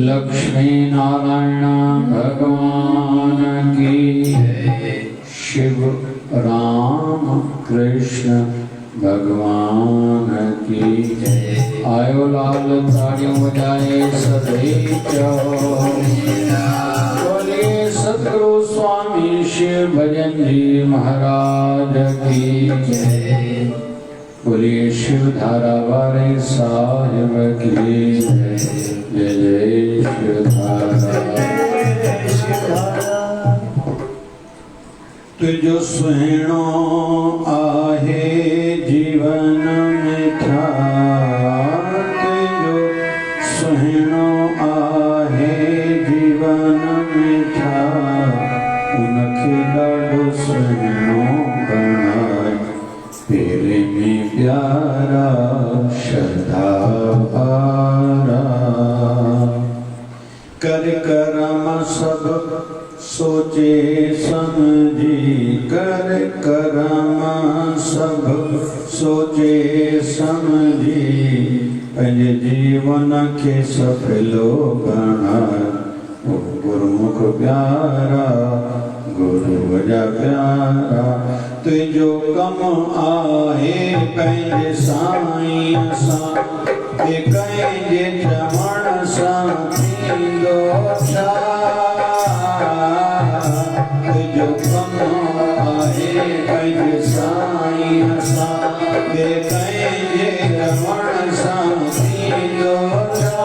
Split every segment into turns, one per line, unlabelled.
लक्ष्मी नारायण भगवान की, शिव राम कृष्ण भगवान की। आयो लाल ताड़ियों बजाए सभी बोलिए सदगुरु स्वामी शिव भजन जी महाराज की। बोलिए शिव धारा वाले साहिब की जय जय शिव धारा। तुझो सुहिणो आहे जीवन में था, तुझो सुहिणो आहे जीवन में था, उनखे ॾाढो सुहिणो बणाए तेरे में प्यारा श्रद्धा भारा। कर करम सब सोचे समझी, कर करम सब सोचे समझी, पंहिंजे जीवन खे सफलो बणाए। गुरुमुख प्यारा गुरु वजा प्यारा, तुझो कम आहे पंहिंजे साईं सां, कंहिंजे चवण सां थींदो छा। तुझो कम आए पंहिंजे साईं सां ॿिए कंहिंजे रमण सां थींदो छा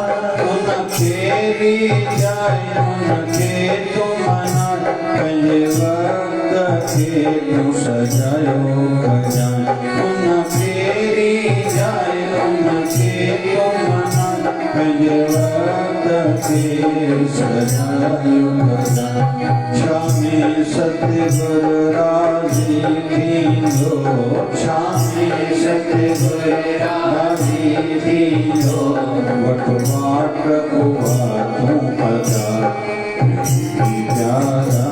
उनखे रिझाए उनखे तूं मना पंहिंजे वक़्त खे तूं सजायो खजान उनखे रिझाए उनखे तूं मना पंहिंजे वक़्त खे सजायो खजान शामे सतगुरु राज़ी थींदो शामे सतगुरु राज़ी थींदो वठ वाट उहा तूं अदा प्यारा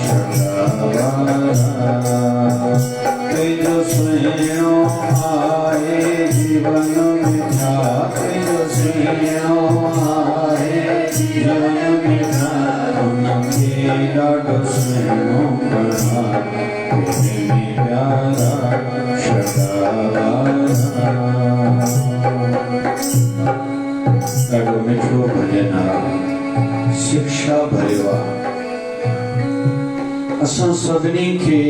शकावारा तुंहिंजो सुहिणो आहे जीवन मिठा तुंहिंजो सुहिणो आहे जीवन मिठा उनखे ॾाढो सुहिणो बणा प्यारा शकावारा ॾाढो मिठो भॼन आहे शिक्षा भरियो आहे असां सभिनी खे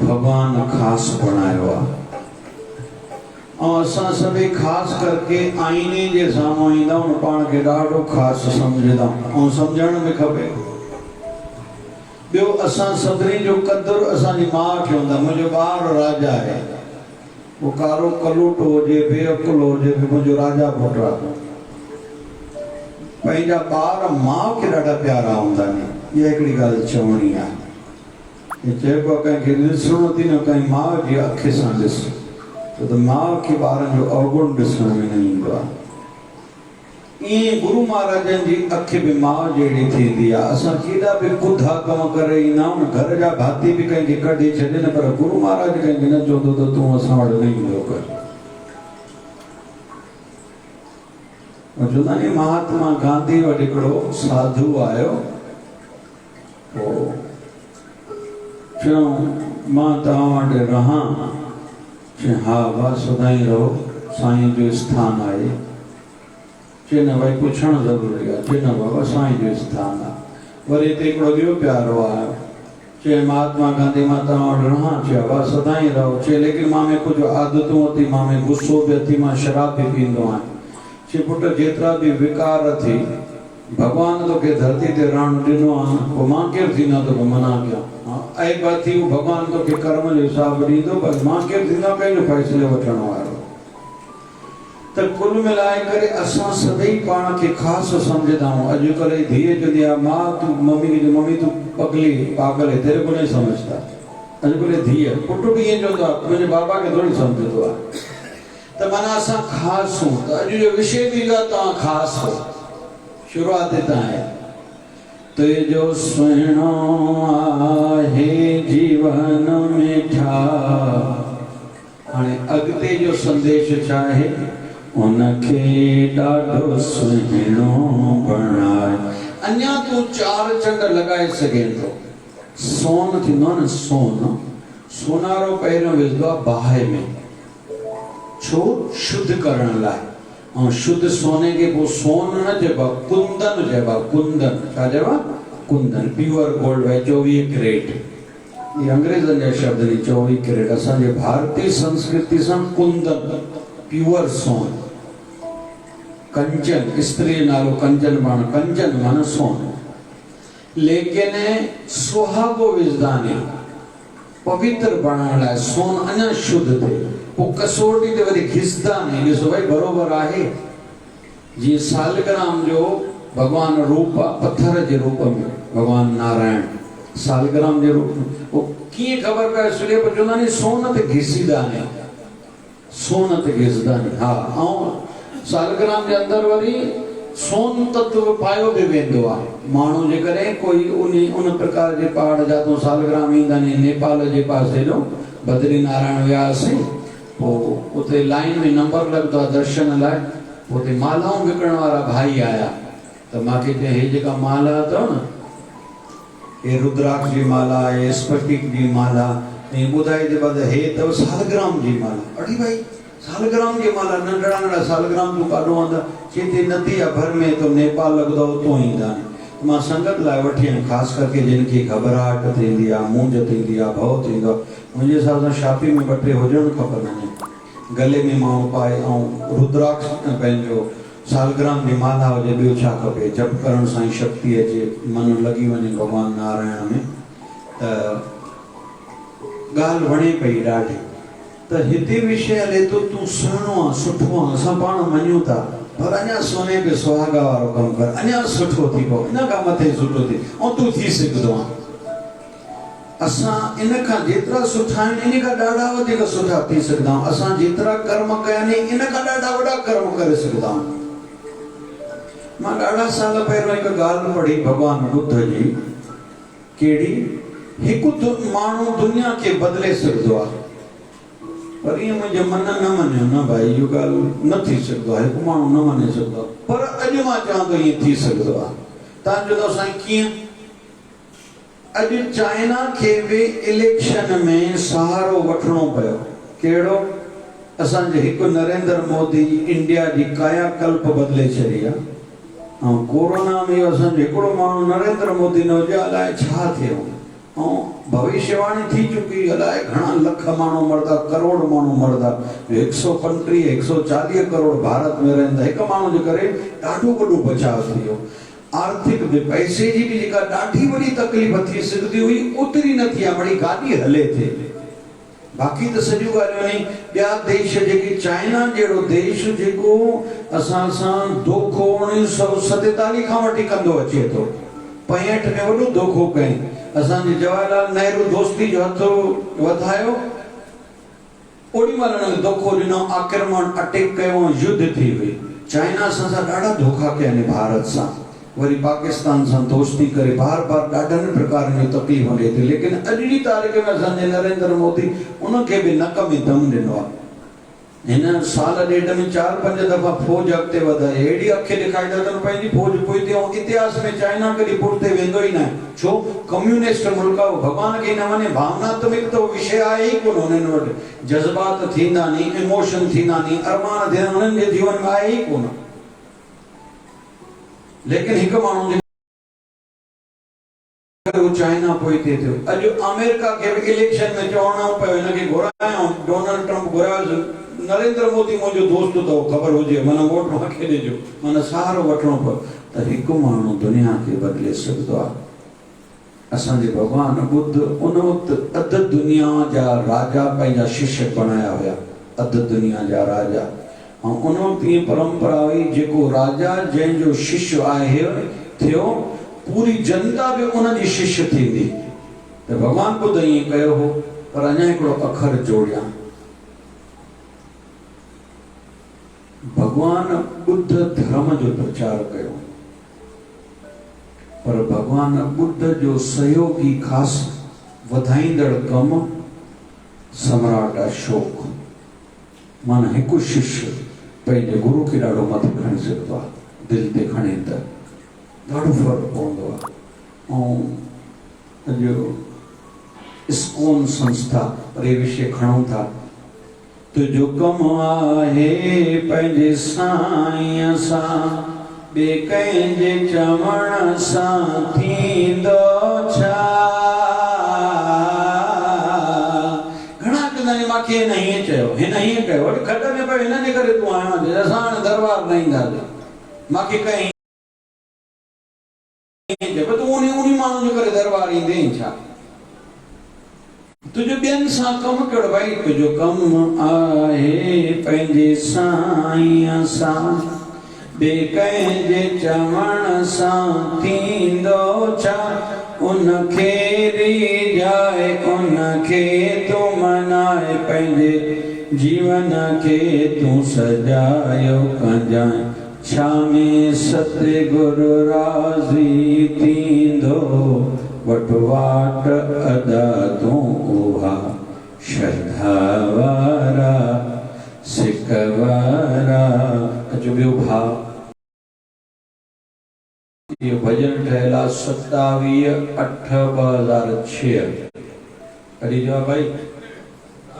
भगवान ख़ासि बणायो आहे ऐं असां सभई ख़ासि करके आईने जे साम्हूं ईंदा आहियूं पाण खे ॾाढो ख़ासि सम्झंदा ऐं सम्झण में खपे ॿियो असां सभिनी जो क़दुरु असांजी माउ खे हूंदा मुंहिंजो ॿारु राजा आहे वो कारो कलूटो हुजे बेअकुल हुजे मुंहिंजो राजा पुटु आहे पंहिंजा ॿार माउ खे ॾाढा प्यारा हूंदा आहिनि इहा हिकिड़ी ॻाल्हि चवणी आहे चइबो आहे कंहिंखे ॾिसणो थी न कंहिं माउ जी अखि सां ॾिस त माउ खे ॿारनि जो अवगुण ॾिसण में न ईंदो आहे ईअं गुरु महाराजनि जी अखि बि माउ जहिड़ी थींदी आहे असां केॾा बि कुधा कम करे ईंदा आहियूं न घर जा भाती बि कंहिंखे कढी छॾे न पर गुरु महाराज कंहिंखे न चवंदो त तूं असां वटि न ईंदो कर चवंदा आहिनि महात्मा गांधी वटि हिकिड़ो साधू आयो पोइ चयूं मां तव्हां वटि रहां चई हा बस सदाईं रहो साईं जो स्थान आहे चई न भई पुछणु ज़रूरी आहे चई न बाबा साईं जो स्थान आहे वरी हिते हिकिड़ो ॿियो प्यारो आयो चई महात्मा गांधी मां तव्हां वटि रहां चयो बस सदाईं रहो चई लेकिन मां में कुझु आदतूं अथई मां में गुस्सो बि अथई मां शराब बि पींदो आहियां चई पुट जेतिरा बि विकार अथई भगवान तोखे धरती ते रहणु ॾिनो आहे पोइ मां केरु थींदा तोखे मना कयां ऐं बाती भगवान तोखे कर्म जो हिसाब ॾींदो बसि मां केरु थींदो कंहिंजो फ़ैसिलो वठण वारो त कुल मिलाए करे असां सभई पाण खे ख़ासि सम्झंदा आहियूं अॼुकल्ह जी धीअ चवंदी आहे मां तूं मम्मी तूं पगली पागल है तेरे को नहीं समझता अॼुकल्ह धीअ पुटु बि ईअं चवंदो आहे मुंहिंजे बाबा खे थोरी सम्झंदो आहे त माना असां ख़ासि हूं त अॼु जो विषय बि आहे तव्हां ख़ासि हो शुरूआत हितां आहे तुंहिंजो सुहिणो आहे जीवन मिठा हाणे अॻिते जो संदेश छा आहे उनखे ॾाढो सुहिणो बणाए अञा तूं चार चंड लॻाए सघे थो सोन थींदो आहे न सोन सोनारो पहिरियों विझंदो आहे बाहि में छो शुद्ध करण लाइ ऐं शुद्ध सोने खे पोइ सोन न चइबो आहे कुंदन चइबो आहे कुंदन छा चइबो आहे कुंदन प्योर गोल्ड भाई 24 कैरेट ये अंग्रेजनि जा शब्द आहिनि 24 कैरेट असांजे भारतीय संस्कृति सां कुंदन प्योर सोन कंचन स्त्री नालो कंचन माना कंचन माना सोन लेकिन सुहागो विझंदा पवित्र बणाइण लाइ सोन अञा शुद्ध थिए पोइ कसोटी ते वरी घिसदा नहीं ॾिसो भाई बरोबर आहे जीअं सालग्राम जो भगवान रूप आहे पत्थर जे रूप में भगवान नारायण सालग्राम जे रूप में वो कीअं ख़बर पए सघे पर चवंदा आहिनि सोन ते घिसींदा आहिनि सोन ते घिसदा आहिनि हा ऐं सालग्राम जे अंदरि वरी सोन तत्व पायो बि वेंदो आहे माण्हू जे करे कोई उन प्रकार जे पहाड़ जा तो सालग्राम ईंदा आहिनि नेपाल जे पासे जो बद्री नारायण वियासीं पोइ उते लाइन में नंबर लॻंदो आहे दर्शन लाइ उते मालाऊं विकिणण वारा भाई आया त मूंखे चई हे जेका माला अथव न हे रुद्राक्ष जी माला हे स्फटिक जी माला ऐं ॿुधाए जे बाद हे अथव सालग्राम जी माला अड़ी भाई सालग्राम जी माला नंढड़ा नंढड़ा सालग्राम तूं काॾो आंदा चई नदी आहे भर में तो नेपाल लॻंदो आहे उतो ईंदा आहिनि मां संगत लाइ वठी आहियां, ख़ासि करके जिनखे घबराहट थींदी आहे, मूंझ थींदी आहे, भउ थींदो आहे। मुंहिंजे हिसाब सां छाती में 2-3 हुजणु खपनि, गले में माण्हू पाए, ऐं रुद्राक्ष पंहिंजो सालग्राम जी माला हुजे। ॿियो छा खपे? जप करण सां ई शक्ति अचे, मन लॻी वञे भॻवान नारायण में। त ॻाल्हि वणे पई ॾाढी। त हिते विषय हले थो, तूं सुहिणो आहे, सुठो आहे, असां पाण मञूं था, पर अञा सोने पे सुहागा वारो कमु कर, अञा सुठो थी पओ, इन खां मथे सुठो थी, ऐं तूं थी सघंदो आहे। असां इन खां जेतिरा सुठा आहिनि, इन खां ॾाढा वधीक सुठा थी सघंदा आहियूं। असां जेतिरा कर्म कया आहिनि, इन खां ॾाढा वॾा कर्म करे सघंदा आहियूं। मां ॾाढा साल पहिरियों हिकु ॻाल्हि पढ़ी भॻवान बुद्ध जी। कहिड़ी? हिकु माण्हू दुनिया खे बदिले सघंदो आहे, पर ईअं मुंहिंजे मन न मञियो, न भाई इहो ॻाल्हि न थी सघंदो आहे, हिकु माण्हू न मञे सघंदो आहे। पर अॼु मां चवां थो ईअं थी सघंदो आहे। तव्हां चवंदो साईं कीअं? अॼु चाइना खे बि इलेक्शन में सहारो वठिणो पियो। कहिड़ो? असांजे हिकु नरेंद्र मोदी इंडिया जी कायाकल्प बदिले छॾी आहे। ऐं कोरोना में असांजो हिकिड़ो माण्हू नरेंद्र मोदी न हुजे, अलाए छा थियो। ऐं भविष्यवाणी थी चुकी, अलाए घणा लख माण्हू मरदा, करोड़ माण्हू मरदा। 135 140 करोड़ भारत में रहंदा। हिकु माण्हू जे करे ॾाढो वॾो बचाव थी वियो। आर्थिक बि, पैसे जी बि जेका ॾाढी वॾी तकलीफ़ थी सघंदी हुई, ओतिरी न थी आहे, वरी गाॾी हले थी। बाक़ी त सॼियूं ॻाल्हियूं आहिनि। ॿिया देश जेके, चाइना जहिड़ो देश जेको असां सां धोखो 1947 खां वठी कंदो अचे थो, 65 में वॾो धोखो कयईं। असांजे जवाहरलाल नेहरू दोस्ती जो हथ वधायो, ओॾी महिल हुनखे धोखो ॾिनो, आक्रमण अटैक कयो, युद्ध थी वई। चाइना सां ॾाढा धोखा कया आहिनि भारत सां, वरी पाकिस्तान सां दोस्ती करे बार बार ॾाढनि प्रकारनि जी तकलीफ़ हले थी। लेकिन अॼु जी तारीख़ में असांजे नरेंद्र मोदी उनखे बि नक में दम ॾिनो आहे। हिन साल ॾेढ में 4-5 दफ़ा फौज अॻिते वधाई, अहिड़ी अखि ॾेखारी अथनि पंहिंजी फौज पुॼिती। ऐं इतिहास में चाइना कॾहिं पुठिते वेंदो ई न आहे। छो? कम्युनिस्ट मुल्क आहे, भॻवान खे न वञे। भावनात्मक त विषय आहे ई कोन हुननि वटि, जज़्बात थींदा नी, इमोशन थींदा नी, अरमान थींदा, हुननि जे जीवन में आहे ई कोन। लेकिन हिकु माण्हू चाइना पोइते थियो। अॼु अमेरिका खे बि इलेक्शन में चवणो पियो, हिनखे घुरायूं, डोनाल्ड ट्रम्प घुरायो, नरेंद्र मोदी मुंहिंजो दोस्त अथव, ख़बर हुजे, माना वोट मूंखे ॾिजो, माना सहारो वठिणो पियो। त हिकु माण्हू दुनिया खे बदिले सघंदो आहे। असांजे भॻवान बुद्ध उन वक़्तु अधु दुनिया जा राजा पंहिंजा शिष्य बणाया हुया, अधु दुनिया जा राजा। ऐं उन वक़्तु ईअं परंपरा हुई, जेको राजा जंहिंजो शिष्य आहे थियो, पूरी जनता बि उनजी शिष्य थींदी। त भॻवान बुद्ध ईअं कयो हो, पर अञा हिकिड़ो अखर जोड़ियां। भगवान बुद्ध धर्म जो प्रचार कयो, पर भगवान बुद्ध जो सहयोगी ख़ासि वधाईंदड़ कम सम्राट अशोक। माना हिकु शिष्य पंहिंजे गुरु खे ॾाढो मथे खणी सघंदो आहे, दिलि ते खणे त ॾाढो फ़र्क़ु पवंदो आहे। ऐं अॼु इस्कॉन संस्था पर इहे विषय खणूं था। तुंहिंजो कमु आहे पंहिंजे साईं सां, ॿिए कंहिंजे चवण सां थींदो छा। घणा चवंदा आहिनि मूंखे हिन हीअं चयो, हिन हीअं कयो, वरी खॾ में पियो, हिन जे करे तूं आयो आहीं, असां हाणे दरबार न ईंदासीं, मूंखे कहीं तूं उन माण्हू जे करे दरबार ईंदे छा। तुंहिंजो ॿियनि सां कमु कहिड़ो? भाई तुंहिंजो कमु आहे पंहिंजे साईं सां, ॿिए कंहिंजे चवण सां थींदो छा। उनखे रिझाए, उनखे तूं मनाए, पंहिंजे जीवन खे तूं सजायो कंजाए। छा में सतगुरु राज़ी थींदो, वटवाट अदा तूं उहा, श्रद्धा वारा सिक वारा। अचो ॿियो भाव, इहो भॼन ठहियल आहे 27/8/2006। कॾहिं चओ भाई,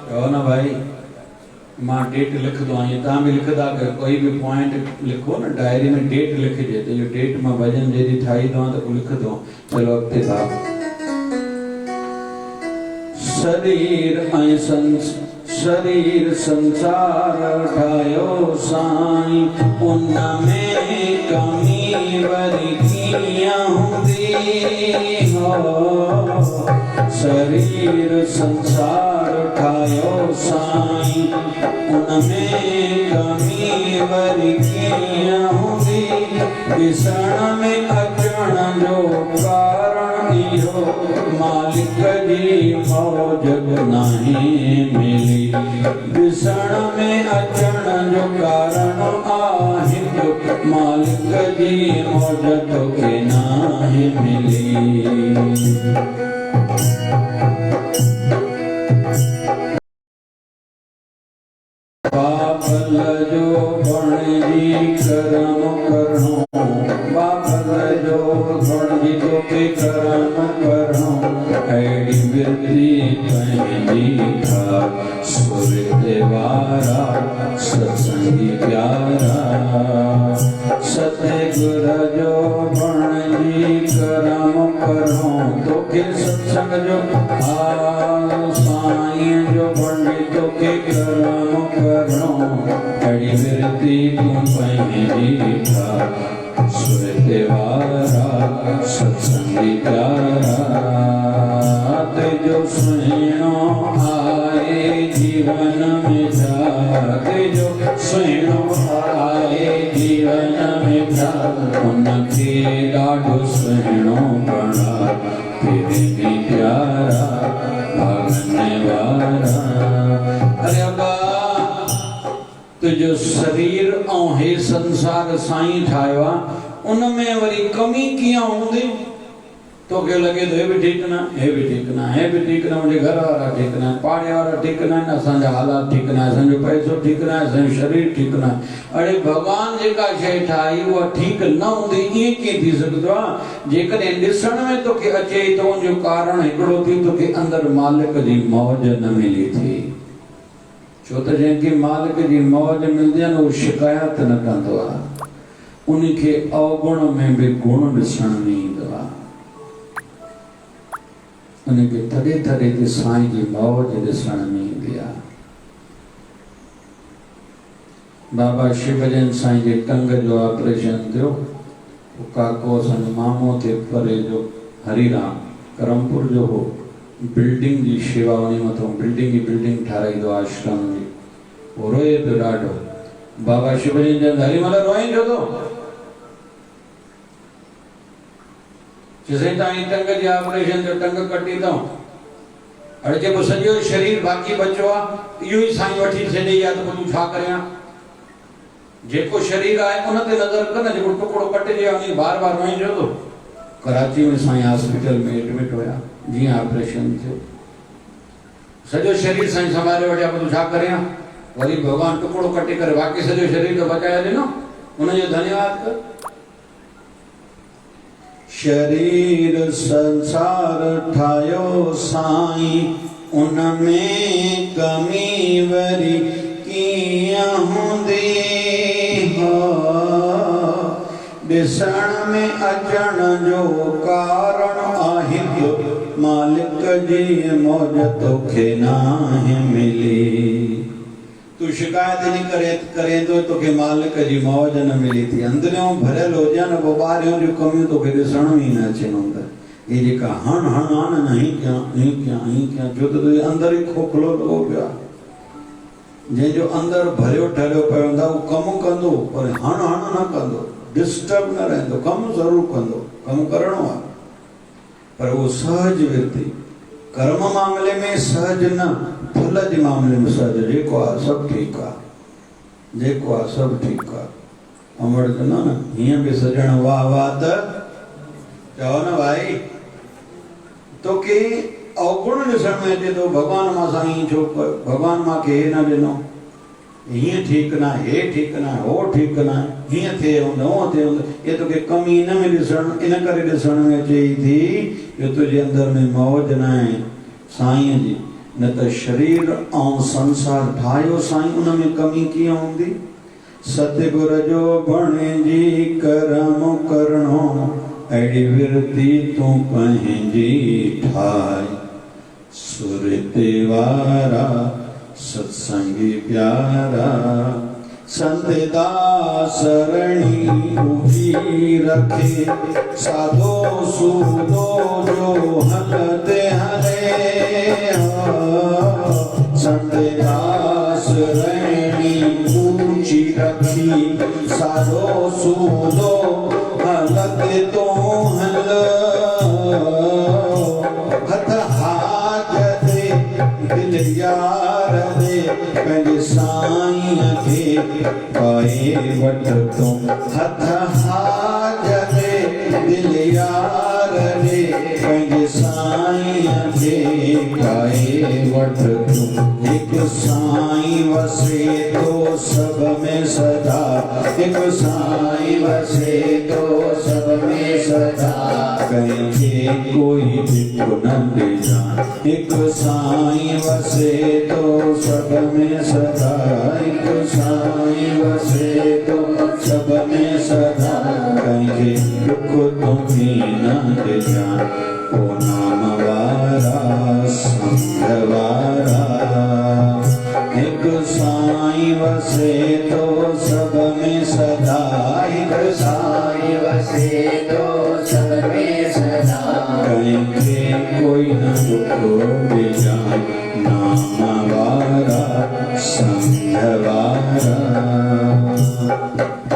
चओ न भाई, मां डेट लिख दो ये ता भी लिखदा के कोई भी पॉइंट लिखो ना डायरी में डेट लिख जे तो ये डेट में भजन जेदी ठाई दो तो लिख दो। चलो अगते साहब शरीर संसार ठायो साईं उनमें कमी वरी कियां हुंदी हो। शरीर संसार ठायो साईं उनमें कमी वरी कियां हुंदी। ॾिसण में अचण जो कारण इहो मालिक जी मौज नहीं मिली। ॾिसण में अचण जो कारण आहे मालिक जी मौज तोखे नहीं मिली। बाबल जो बणजी करम करणो बाबल जो बणजी तोखे करम करणो। अहिड़ी बिरती पंहिंजी खा सुरते वारा सत्संगी प्यारा। सतगुर जो बणजी करम करणो तोखे सत्संग जो साईं जो बणजी तोखे करम करणो। अहिड़ी बिरती तूं पंहिंजी खा सुरते वारा सत्संगी प्यारा। तेजो सुहिणो आए जीवन में जा तेजो सुहिणो आए जीवन में जा। उनखे ॾाढो सुहिणो बणा तेरे भी प्यारा भागने वारा। अरे अब्बा तुझो शरीर ऐं हे संसार साईं ठाहियो आहे उनमें वरी कमी कीअं हूंदी। तोखे लगे तो हे भी ठीक ना हे भी ठीक ना हे भी ठीक ना मुझे घर वाला ठीक ना पाड़े वाला ठीक ना असांजा हालात ठीक ना असांजो पैसो ठीक ना असांजो शरीर ठीक ना। अरे भगवान जेका शइ ठाही उहा ठीक न हूंदी ईअं कीअं थी सघंदो आहे। जेकॾहिं ॾिसण में तोखे अचे त उनजो कारण हिकिड़ो थी तोखे अंदरि मालिक जी मौज न मिली थी। छो त जंहिंखे मालिक जी मौज मिलंदी आहे न उहो शिकायत न कंदो आहे। उनखे अवगुण में बि गुण ॾिसण में ईंदो आहे। उनखे थधे थधे ते साईं जी मौज ॾिसण में ईंदी आहे। बाबा शिवजन साईं जे टंग जो ऑपरेशन थियो। काको असांजो मामो थे परे जो हरिराम करमपुर जो हो बिल्डिंग जी शेवा उन मथां बिल्डिंग जी बिल्डिंग ठाराईंदो आश्रम जी। वो रोए पियो ॾाढो। बाबा शिवजन चवंदा हरिमल रोएं छो थो। जिसे ताई टंग जी ऑपरेशन जो टंग कटी अथऊं। अड़े जेको सॼो शरीर बाक़ी बचो आहे इहो ई साईं वठी छॾे या त पोइ तूं छा करियां। जेको शरीर आहे उन ते नज़र कर न जेको टुकड़ो कटिजे वञी बार बार रोई छो थो। कराची में साईं हॉस्पिटल में एडमिट हुया जीअं ऑपरेशन थियो सॼो शरीर साईं संभाले वठिया पोइ तूं छा करियां। वरी भॻवान टुकड़ो कटे करे बाक़ी सॼो शरीर तो बचाए ॾिनो उनजो धन्यवाद कर। शरीर संसार ठायो साईं उनमें कमी वरी कीअं हूंदी हो। ॾिसण में अचण जो कारण आहे मालिक जी मौज तोखे नाहे मिली। तू शिकायत नहीं करे तो तोखे मालिक जी मौज न मिली थी। अंदरियों भरियल हुजनि पोइ ॿाहिरियों जूं कमियूं तोखे ॾिसण में ई न अचनि अंदरि। ये जेका हण आन न ही क्या छो त तुंहिंजे अंदरि ई खोखलो लॻो पियो आहे। जंहिंजो अंदरि भरियो ठहियो पियो हूंदा उहो कमु कंदो पर हण न कंदो डिस्टर्ब न रहंदो। कमु ज़रूरु कंदो कमु करिणो आहे पर उहो सहज वृत्ति कर्म मामले में सहज न फल जे मामले में सहज। जेको आहे सभु ठीकु आहे जेको आहे सभु ठीकु आहे। अमड़ कंदो न हीअं बि सॼण वाह वाह त चओ न भाई तोखे अवगुण ॾिसण में अचे थो। भॻवान मां साईं छो भॻवान मूंखे हे न ॾिनो हीअं ठीकु न हे ठीकु न हो ठीकु न हीअं थिए हूंदो हूअं थिए हूंदो। ये तोखे कमी इन में ॾिसण इन करे ॾिसण में अचे थी जो तुंहिंजे अंदरि में मौज न आहे साईं जी। न त शरीर ऐं संसार ठाहियो साईं, उन में कमी कीअं हूंदी। सतगुर जो बणिजी करम करणो, अहिड़ी विरती तूं पंहिंजी ठाही। सुरते वारा सत्संगी प्यारा, संत दासरणी उभी रखे। साधो सूदो जो हलते हरे, संत दासरणी ऊंची रखी। साधो सूदो हलते तो हल, हथ हाथ दे दिल यार दे, पंहिंजे साईं खे पाए वठ तूं। हथ हाथ दे दिल यार दे, पंहिंजे साईं खे पाए वठ तूं। हिकु साईं वसे तो सब में सदा, हिकु साईं वसे तो सब में सदा। कंहिंखे कोई धिक न ॾिजां, हिकु साईं वसे तो सब में सदा। हिकु साईं वसे तो सब में सदा, कंहिंखे दुख तुखी न ॾिजां। ओ नाम वारा संग वारा, हिकु साईं वसे तो सब में सदा। हिकु साईं वसे तो सब में सदा, कंहिंखे कोई न दुख ॾिजां। नाम वारा संग वारा।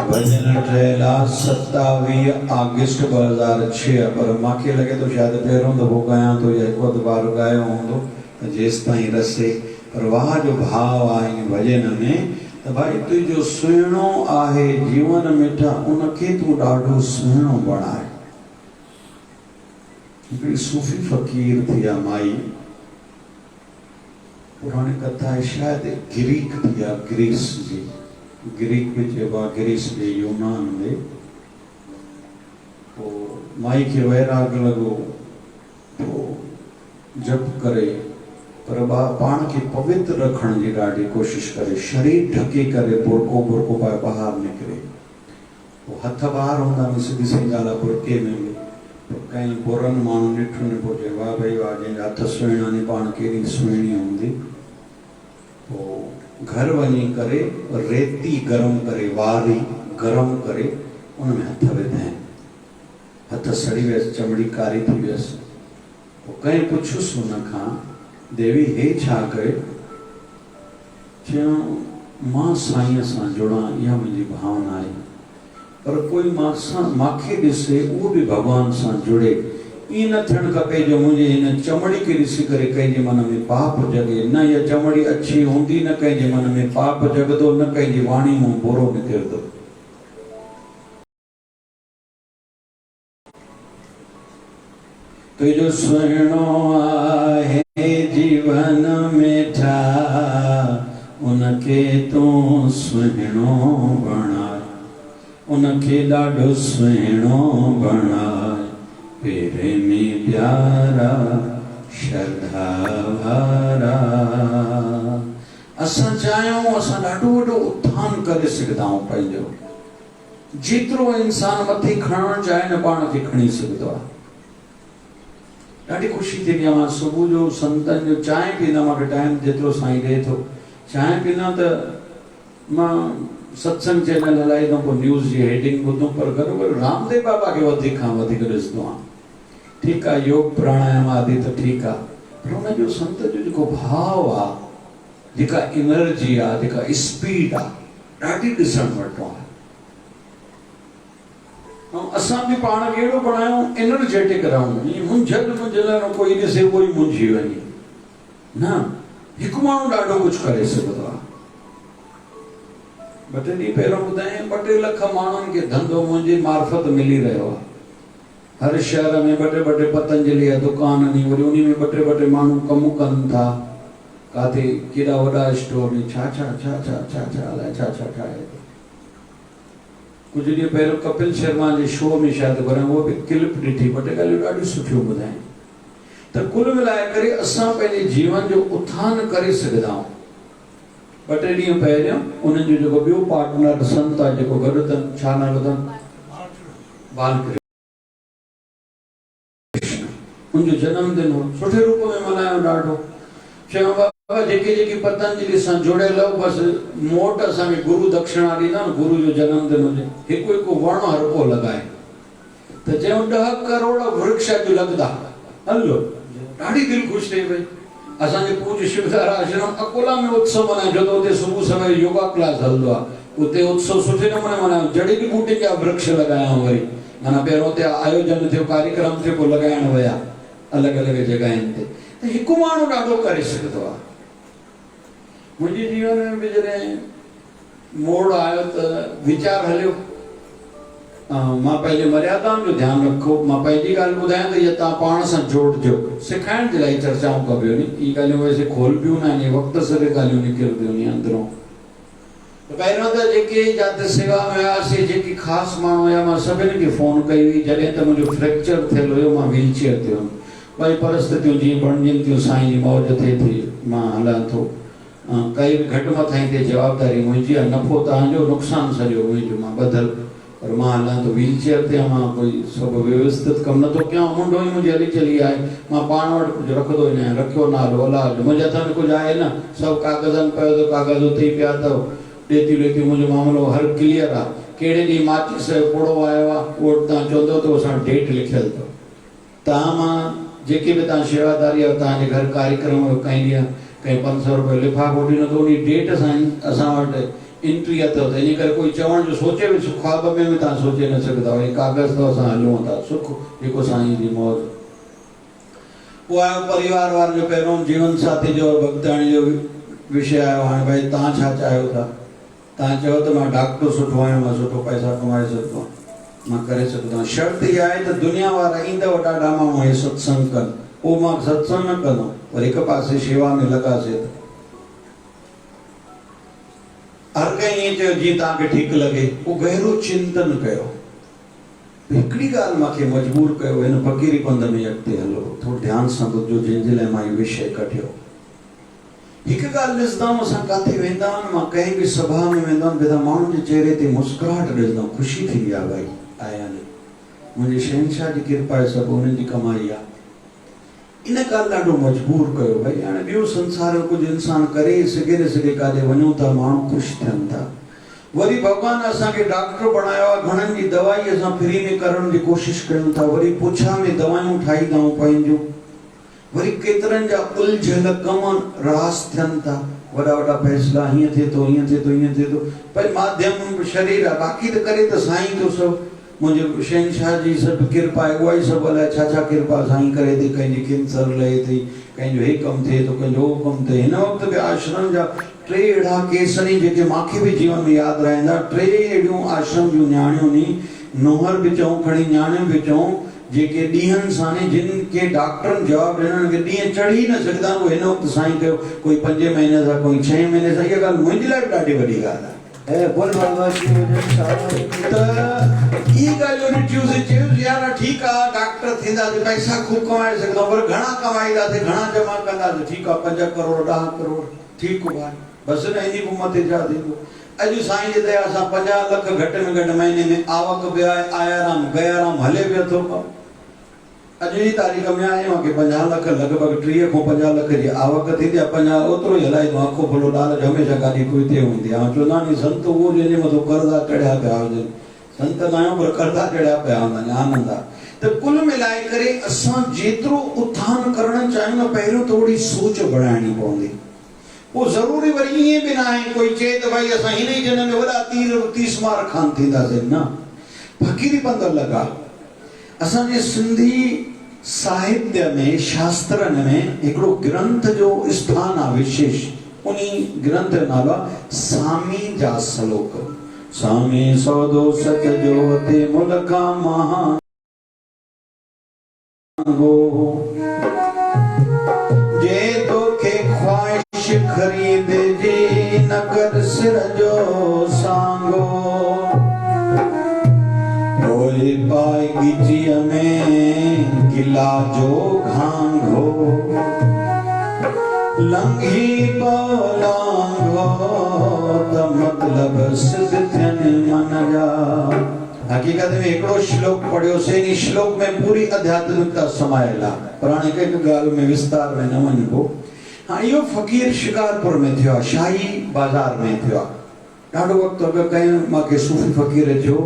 भजन ठहियला 27 अगस्त 2006, पर मूंखे लॻे थो शायदि पहिरियों दफ़ो ॻायां थो या हिकु बार ॻायो हूंदो त जेसि ताईं रसे। पर वाह जो भाव आहे इन भजन में त भाई तुंहिंजो सुहिणो आहे जीवन मिठा, उनखे तूं ॾाढो सुहिणो बणाए। हिकिड़ी सूफ़ी फ़क़ीर थी आहे माई, पुराणी कथा आहे, शायदि ग्रीक थी आहे, ग्रीस जी। ग्रीक में चइबो आहे ग्रीस जे यूनान में। पोइ माई खे वैराग लॻो, पोइ जप करे, पर पाण खे पवित्र रखण जी ॾाढी कोशिशि करे, शरीर ढके करे बुरको पाए ॿाहिरि निकिरे। पोइ हथ ॿाहिरि हूंदा में सिधी सी ॻाल्हि आहे, बुरके में बि कंहिं बुरनि माण्हू ॾिठो न पोइ चए वाह भई वाह, जंहिंजा हथ सुहिणा आहिनि पाण केॾी सुहिणी हूंदी। पोइ घर वञी करे रेती गरम करे, वारी गरम करे उन में हथ विधाईं। हथ सड़ी वियसि, चमड़ी कारी थी वियसि। पोइ कंहिं पुछियुसि हुन खां, देवी हे छा कयो? चयूं मां साईं सां जुड़ां, इहा मुंहिंजी भावना आहे, पर कोई मूंखे ॾिसे उहो बि भॻवान सां जुड़े। ईअं न थियणु खपे जो मुंहिंजे हिन चमड़ी खे ॾिसी करे कंहिंजे मन में पाप जगे। न, इहा चमड़ी अच्छी हूंदी, न कंहिंजे मन में पाप जगंदो, न कंहिंजी वाणी मां बुरो निकिरंदो। तुंहिंजो सुहिणो आहे जीवन मिठा, उनखे तूं सुहिणो बणाए, उनखे ॾाढो सुहिणो बणाए। प्रेमी प्यारा श्रद्धा वारा। असां चाहियूं असां ॾाढो वॾो उत्थान करे सघंदा आहियूं पंहिंजो। जेतिरो इंसान मथे खणणु चाहे न पाण खे खणी सघंदो आहे। ॾाढी ख़ुशी थींदी आहे। मां सुबुह जो संतनि जो चांहि पीअंदा, मूंखे टाइम जेतिरो साईं ॾिए थो, चांहि पीअंदा त मां सत्संग चैनल हलाईंदुमि, पोइ न्यूज़ जी हेडिंग ॿुधुमि, पर गॾो गॾु रामदेव बाबा खे वधीक खां वधीक ॾिसंदो आहियां। ठीकु आहे, योग प्राणायाम आदि त ठीकु आहे, पर हुनजो संत जो जेको भाव आहे, जेका एनर्जी आहे, जेका स्पीड आहे, ॾाढी ॾिसणु वटो आहे। ऐं असां बि पाण खे अहिड़ो बणायूं, एनर्जेटिक रहूं, मुंझल कोई ॾिसे उहो ई मुंझी वञे। न, हिकु माण्हू ॾाढो कुझु करे सघंदो आहे। ॿ टे ॾींहं पहिरियों ॿुधायां, 2-3 लख माण्हुनि खे धंधो मुंहिंजी मार्फत मिली रहियो आहे। हर शहर में 2-2 पतंजलि जा दुकान आहिनि, वरी उन में 2-2 माण्हू कमु कनि था। काथे केॾा वॾा स्टोर में छा अलाए छा ठाहे। कुझु ॾींहं पहिरियों कपिल शर्मा जे शो में शायदि वरियां, उहो बि क्लिप ॾिठी, 2 टे ॻाल्हियूं ॾाढियूं सुठियूं ॿुधायूं। तो कुल मिलाए करे असां पंहिंजे जीवन जो उत्थान करे सघंदा आहियूं। ॿ टे ॾींहं पहिरियों उन्हनि जो जेको ॿियो पार्टनर संत आहे जेको गॾु अथनि, छा नालो अथनि, बालकृष्ण, उनजो जन्मदिन हो, सुठे रूप में मल्हायो ॾाढो। चयो बाबा जेके जेके पतंजलि सां जुड़ियल हो बसि मोट असांखे गुरु दक्षिणा ॾींदा न, गुरु जो जन्मदिन हुजे हिकु हिकु वण हर को लॻाए। त चयूं 10 करोड़ वृक्ष अॼु लॻंदा। हलो, ॾाढी दिलि ख़ुशि थी वई। असांजे पूज्य शिवधारा आश्रम अकोला में उत्सव मल्हायो, जो उते सुबुह समय योगा क्लास हलंदो आहे, उते उत्सव सुठे नमूने मल्हायो। जड़ी बूटी जा वृक्ष लॻाया वरी, माना पहिरियों उते आयोजन थियो, कार्यक्रम थियो, पोइ लॻाइण विया अलॻि अलॻि जॻहियुनि ते। त हिकु माण्हू ॾाढो करे सघंदो आहे। मुंहिंजे जीवन में बि जॾहिं मोड़ आयो त वीचार हलियो, मां पंहिंजे मर्यादाउनि जो ध्यानु रखो। मां पंहिंजी ॻाल्हि ॿुधायां त इहा तव्हां पाण सां जोड़िजो। सिखाइण जे लाइ चर्चाऊं कबियूं नी, इहे ॻाल्हियूं वैसे खोलबियूं न आहिनि, वक़्त सां ॻाल्हियूं निकिरबियूं नी अंदरों। त पहिरियों त जेके जाते सेवा में हुयासीं, जेके ख़ासि माण्हू हुया, मां सभिनी खे फ़ोन कई हुई। जॾहिं त मुंहिंजो फ्रैक्चर थियल हुयो, मां व्हीलचेयर ते हुयुमि। भई परिस्थितियूं जीअं बणजनि थियूं, साईं जी मौज थिए थी, मां हलां थो। काई बि घटि मथां ते जवाबदारी मुंहिंजी आहे, नफ़ो तव्हांजो, नुक़सानु सॼो मुंहिंजो, मां ॿधल। पर मां हलां थो व्हीलचेयर ते, मां कोई सभु व्यवस्थित कमु नथो कयां। मुंडो ई मुंहिंजी हली चली आहे, मां पाण वटि कुझु रखंदो ई न आहियां। रखियो नालो अलाह, मुंहिंजे हथ में कुझु आहे न, सभु कागज़नि पियो त कागज़ उते ई पिया अथव। ॾेतियूं लेतियूं मुंहिंजो मामिलो हर क्लियर आहे। कहिड़े ॾींहुं माचिस जो पुड़ो आयो आहे, उहो तव्हां चवंदव त असां डेट लिखियलु अथव। तव्हां मां जेके बि तव्हां शेवादारी आहियो, तव्हांजे घर कार्यक्रम जो कंहिं ॾींहुं कंहिं 500 रुपयो लिफ़ाफ़ो ॾिनो, त उन डेट सां असां वटि एंट्री अथव। त इन करे कोई चवण जो सोचे बि ख्वाब में बि तव्हां सोचे न सघंदा। वरी कागज़ अथव, असां हलूं था, सुख जेको साईं जी मौज। पोइ आयो परिवार वारनि जो, पहिरियों जीवन साथी जो और भॻताणी जो विषय आयो। हाणे भई तव्हां छा चाहियो था? तव्हां चयो त मां डॉक्टर सुठो आहियां, मां सुठो पैसा कमाए सघंदो आहियां, मां करे सघंदो आहियां। शर्त इहा आहे त दुनिया वारा ईंदव ॾाढा माण्हू हे सत्संग कनि, पोइ मां सत्संग न कंदुमि, पर हिकु पासे शेवा में लॻासीं। हर कंहिं ईअं चयो जीअं तव्हांखे ठीकु लॻे। पोइ गहरो चिंतन कयो। हिकिड़ी ॻाल्हि मूंखे मजबूर कयो, हिन फ़क़ीरी पंध में अॻिते हलो, थोरो ध्यानु सां ॿुधो, जंहिंजे लाइ मां इहो विषय कढियो। हिकु ॻाल्हि ॾिसंदा आहियूं, असां किथे वेंदा आहियूं, मां कंहिं बि सभा में वेंदा आहियूं, बेदा माण्हुनि जे चेहरे ते मुस्कुराहट ॾिसंदा आहियूं, ख़ुशी थींदी आहे, भई आया आहिनि। मुंहिंजे शहनशाह जी कृपा आहे, सभु उन्हनि जी कमाई आहे। इन ॻाल्हि ॾाढो मजबूर कयो। भई हाणे ॿियो संसार जो कुझु इंसान करे सघे न सघे, काॾे वञूं था, माण्हू ख़ुशि थियनि था। वरी भॻवान असांखे डॉक्टर बणायो आहे, घणनि जी दवाई असां फ्री में करण जी कोशिशि कयूं था। वरी पुछा में दवायूं ठाहींदा आहियूं पंहिंजूं। वरी केतिरनि जा उलझियल कम रास थियनि था, वॾा वॾा फ़ैसिला, हीअं थिए थो, हीअं थिए थो, हीअं थिए थो। भई माध्यम शरीर आहे, बाक़ी त करे त साईं थो सभु। मुंहिंजे शहनशाह जी सभु कृपा आहे, उहा ई सभु अलाए छा छा कृपा साईं करे थी। कंहिंजी कैंसर लहे थी, कंहिंजो हे कमु थिए थो, कंहिंजो उहो कमु थिए। हिन वक़्तु बि आश्रम जा 3 अहिड़ा केस नी, जेके मूंखे बि जीवन में यादि रहंदा। 3 अहिड़ियूं आश्रम जूं न्याणियूं नी, नूंहर बि चऊं, खणी न्याणियूं बि चऊं, जेके ॾींहंनि सां ने, जिन खे डॉक्टरनि जवाबु ॾिननि खे ॾींहं चढ़ी न सघंदा, उहे हिन वक़्तु साईं कयो। कोई 5 महीने सां, कोई 6 महीने सां। इहा ॻाल्हि मुंहिंजे लाइ बि ॾाढी वॾी ॻाल्हि आहे। त ई ॻाल्हियूं ॾिठियूंसीं, चयूंसीं यार ठीकु आहे, डॉक्टर थींदासीं, पैसा ख़ूब कमाए सघंदा, पर घणा कमाईंदासीं, घणा जमा कंदासीं? ठीकु आहे, 5 करोड़ 10 करोड़, ठीकु आहे, बसि न, इन खां मथे छा थींदो? अॼु साईं जी दया सां 50 लख घटि में घटि महीने में आवक बि आहे, आयाराम गयाराम हले बि थो। अॼु जी तारीख़ में आहे मूंखे 50 लख, लॻभॻि 30 खां 50 लख जी आवक थींदी आहे। 50 ओतिरो ई हलाईंदो, अखो फुलो लालच हमेशह गाॾी पुठिते हूंदी आहे। चवंदा आहिनि संत उहो जंहिंजे मथां कर्ज़ा चढ़िया पिया हुजनि। संत न आहियूं, पर कर्ज़ा चढ़िया पिया हूंदा आहिनि, आनंद आहे। त कुल मिलाए करे असां जेतिरो उत्थान करणु चाहियूं न, पहिरियों थोरी सोच बढ़ाइणी पवंदी। पोइ ज़रूरी वरी ईअं बि न आहे कोई चए त भई असां हिन ई जन में वॾा तीस मार खान थींदासीं। न, फ़क़ीरी पंध लॻा। असांजे सिंधी साहित्य में, शास्त्रनि में हिकिड़ो ग्रंथ जो स्थान आहे विशेष। उन ग्रंथ जो नालो आहे सामी जा सलोक। सामी सौदो सच जो ते मुलका महांगो, जे तोखे ख्वाहिश खरीद जी न कर सिर जो सांगो। पाए गिजीअ में गिला जो घांघो, लंघी पौलांघो त मतलब सिद्ध थियनि मन जा। हकीकत में एकड़ो श्लोक पढ़ियो से इन श्लोक में पूरी आध्यात्मिकता समायल आहे, पर हाणे हिकु ॻाल्हि में विस्तार में न वञिबो। हाँ, इहो फ़कीर शिकारपुर में थियो, शाही बाजार में थियो। ॾाढो वक़्तु अॻु कंहिं मूंखे सूफ़ी फ़कीर चयो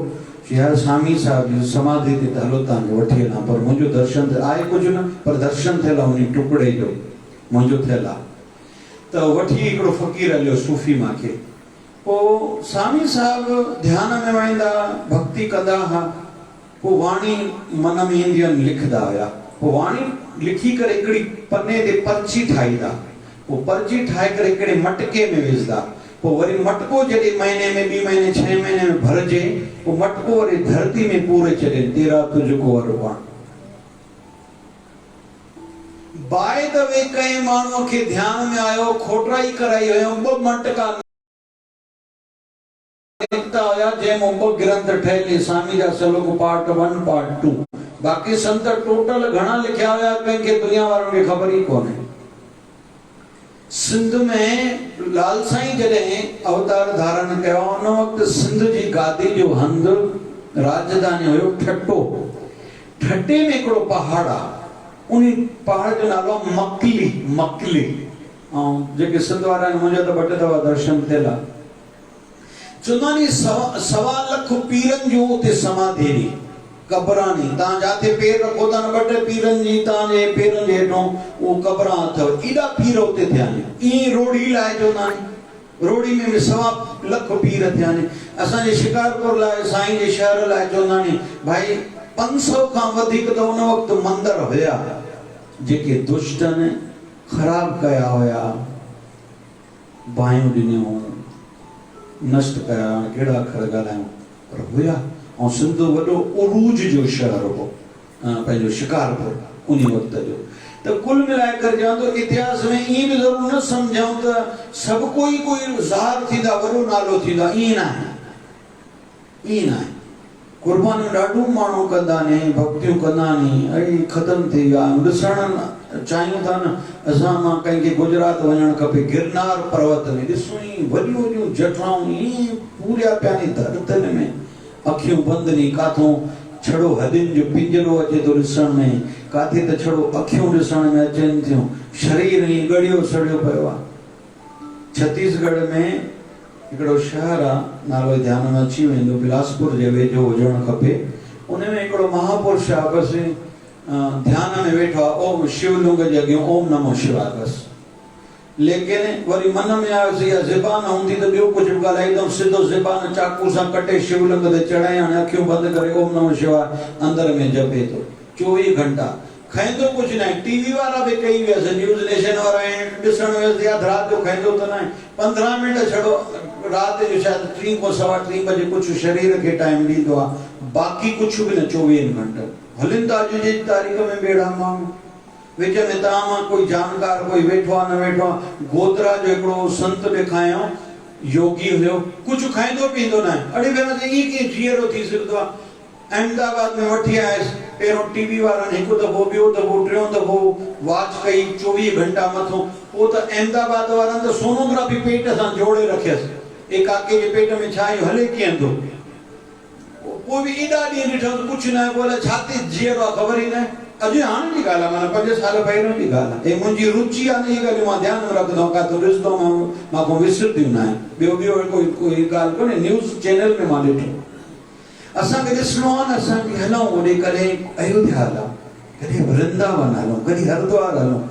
यार स्वामी साहब जी समाधि ते हलो तव्हांखे वठी हलां, पर मुंहिंजो दर्शन आहे कुझु न, पर दर्शन थियल आहे उन टुकड़े जो मुंहिंजो थियल आहे। त वठी हिकिड़ो फ़कीर हलियो सूफ़ी मूंखे। पोइ स्वामी साहब ध्यान में वेंदा, भक्ति कंदा हुआ। पोइ वाणी मन में ईंदी लिखंदा हुया। पोइ वाणी लिखी करे हिकिड़ी पने ते पर्ची ठाहींदा। पोइ पर्ची ठाहे करे हिकिड़े मटके में विझंदा। पोइ वरी मटको जॾहिं महीने में, 2 महीने 6 महीने में भरजे, पोइ मटको वरी धरती में पूरे छॾे, तेरा तुझको अर्पण। बाय द वे कंहिं माण्हूअ खे ध्यान में आयो, खोटराई कराई हुयो, 2 मटका निकिता हुया जंहिंमें 2 ग्रंथ ठहियल, स्वामी जा सलोक पार्ट 1 पार्ट 2। बाक़ी संत टोटल घणा लिखिया हुया कंहिंखे दुनिया वारनि खे ख़बर ई कोन्हे। सिंध में लाल साईं जॾहिं अवतार धारण कयो, उन वक़्तु सिंध जी गादी जो हंध राजधानी हुयो ठट्टो। ठट्टे में हिकिड़ो पहाड़ आहे, उन पहाड़ जो नालो मकली। मकली ऐं जेके सिंध वारा आहिनि, मुंहिंजा त 2 दफ़ा दर्शन थियल आहे। चवंदा नी 1.25 लख पीरनि जूं उते समाधि नी कबरानी। तव्हां जाते पेर रखो था न, 2 पीरनि जी तव्हांजे पेरनि जे हेठों उहो कबरां अथव। एॾा पीर उते थिया आहिनि। ईअं रोड़ी लाइ चवंदा आहिनि, रोड़ी में 1.25 लख पीर थिया आहिनि। असांजे शिकारपुर लाइ, साईं जे शहर लाइ चवंदा आहिनि भाई 500 खां वधीक त उन वक़्तु मंदर हुया जेके दुष्टनि ख़राब कया हुया, बाहियूं ॾिनियूं, नष्ट कया। कहिड़ा अखर ॻाल्हायूं, पर हुया। ऐं सिंध वॾो उरूज जो शहर हो पंहिंजो शिकारपुर उन वक़्त जो। त कुल मिलाए करे चवां थो, इतिहास में ईअं बि ज़रूरु न सम्झूं त सभु कोई ज़ाहिर थींदा, वॾो नालो थींदा। ईअं न आहे, ईअं न आहे। कुर्बानियूं ॾाढो माण्हू कंदा आहिनि, भक्तियूं कंदा आहिनि, अड़े ख़तमु थी विया। ॾिसणु चाहियूं था न असां, मां कंहिंखे गुजरात वञणु खपे, गिरनार पर्वत में ॾिसूं वॾियूं वॾियूं जटराऊं ईअं पूरिया पिया नी धरतनि में, अखियूं बंदि नी। काथों छड़ो हदियुनि जो पिंजरो अचे थो ॾिसण में, काथे त छड़ो अखियूं ॾिसण में अचनि थियूं, शरीर ई ॻड़ियो सड़ियो पियो आहे। छत्तीसगढ़ में हिकिड़ो शहर आहे, नालो ध्यान में अची वेंदो, बिलासपुर जे वेझो हुजणु खपे। उन में हिकिड़ो महापुरुष आहे, बसि ध्यान में वेठो आहे, ओम शिवलिंग जे अॻियां ओम नमो शिवाय बसि। लेकिन वरी मन में आयोसीं इहा ज़बान हूंदी त ॿियो कुझु बि ॻाल्हाईंदुमि, सिधो ज़बान चाकू सां कटे शिवलिंग ते चढ़ाई, हाणे अखियूं बंदि करे ओम नमो शिवाय अंदर में जपे थो 24 घंटा। खाईंदो कुझु न आहे। टीवी वारा बि कई वियसि, न्यूज़ नेशन वारा ॾिसण वियसि, या राति जो खाईंदो त न आहे, 15 मिंट छड़ो राति जो शायदि 3 खां 3:15 बजे कुझु शरीर खे टाइम ॾींदो आहे, बाक़ी कुझु बि न। 24 घंटा हलनि था अॼु जी तारीख़ में बेड़ा माण्हू। विच में तव्हां मां कोई जानकार कोई वेठो आहे न वेठो आहे। गोधरा जो हिकिड़ो संत ॾेखारियो, योगी हुयो, कुझु खाईंदो पींदो न आहे। अड़े भेण ईअं कीअं जीअरो थी सघंदो आहे। अहमदाबाद में वठी आयसि, पहिरियों टीवी वारनि हिकु दफ़ो, ॿियो दफ़ो, टियों दफ़ो वॉच कई 24 घंटा मथों। पोइ त अहमदाबाद वारनि त सोनोग्राफी पेट सां जोड़े रखियसि, ए काके जे पेट में छा आहे, हले कीअं थो। पोइ बि एॾा ॾींहं ॾिठो कुझु न आहे। बोले छा थी जीअरो आहे, ख़बर ई न आहे। अॼु हाणे जी ॻाल्हि आहे, माना 5 साल पहिरियों जी ॻाल्हि आहे। हे मुंहिंजी रुचि आहे न, इहा ॻाल्हि मां ध्यानु रखंदो आहियां, काथो ॾिसंदो मां को विसरंदियूं न आहिनि। ॿियो कोई ॻाल्हि कोन्हे, न्यूज़ चैनल में मां ॾिठो। असांखे ॾिसणो आहे न, असांखे हलूं होॾे, कॾहिं अयोध्या हलूं, कॾहिं वृंदावन हलूं, कॾहिं हरिद्वार हलूं।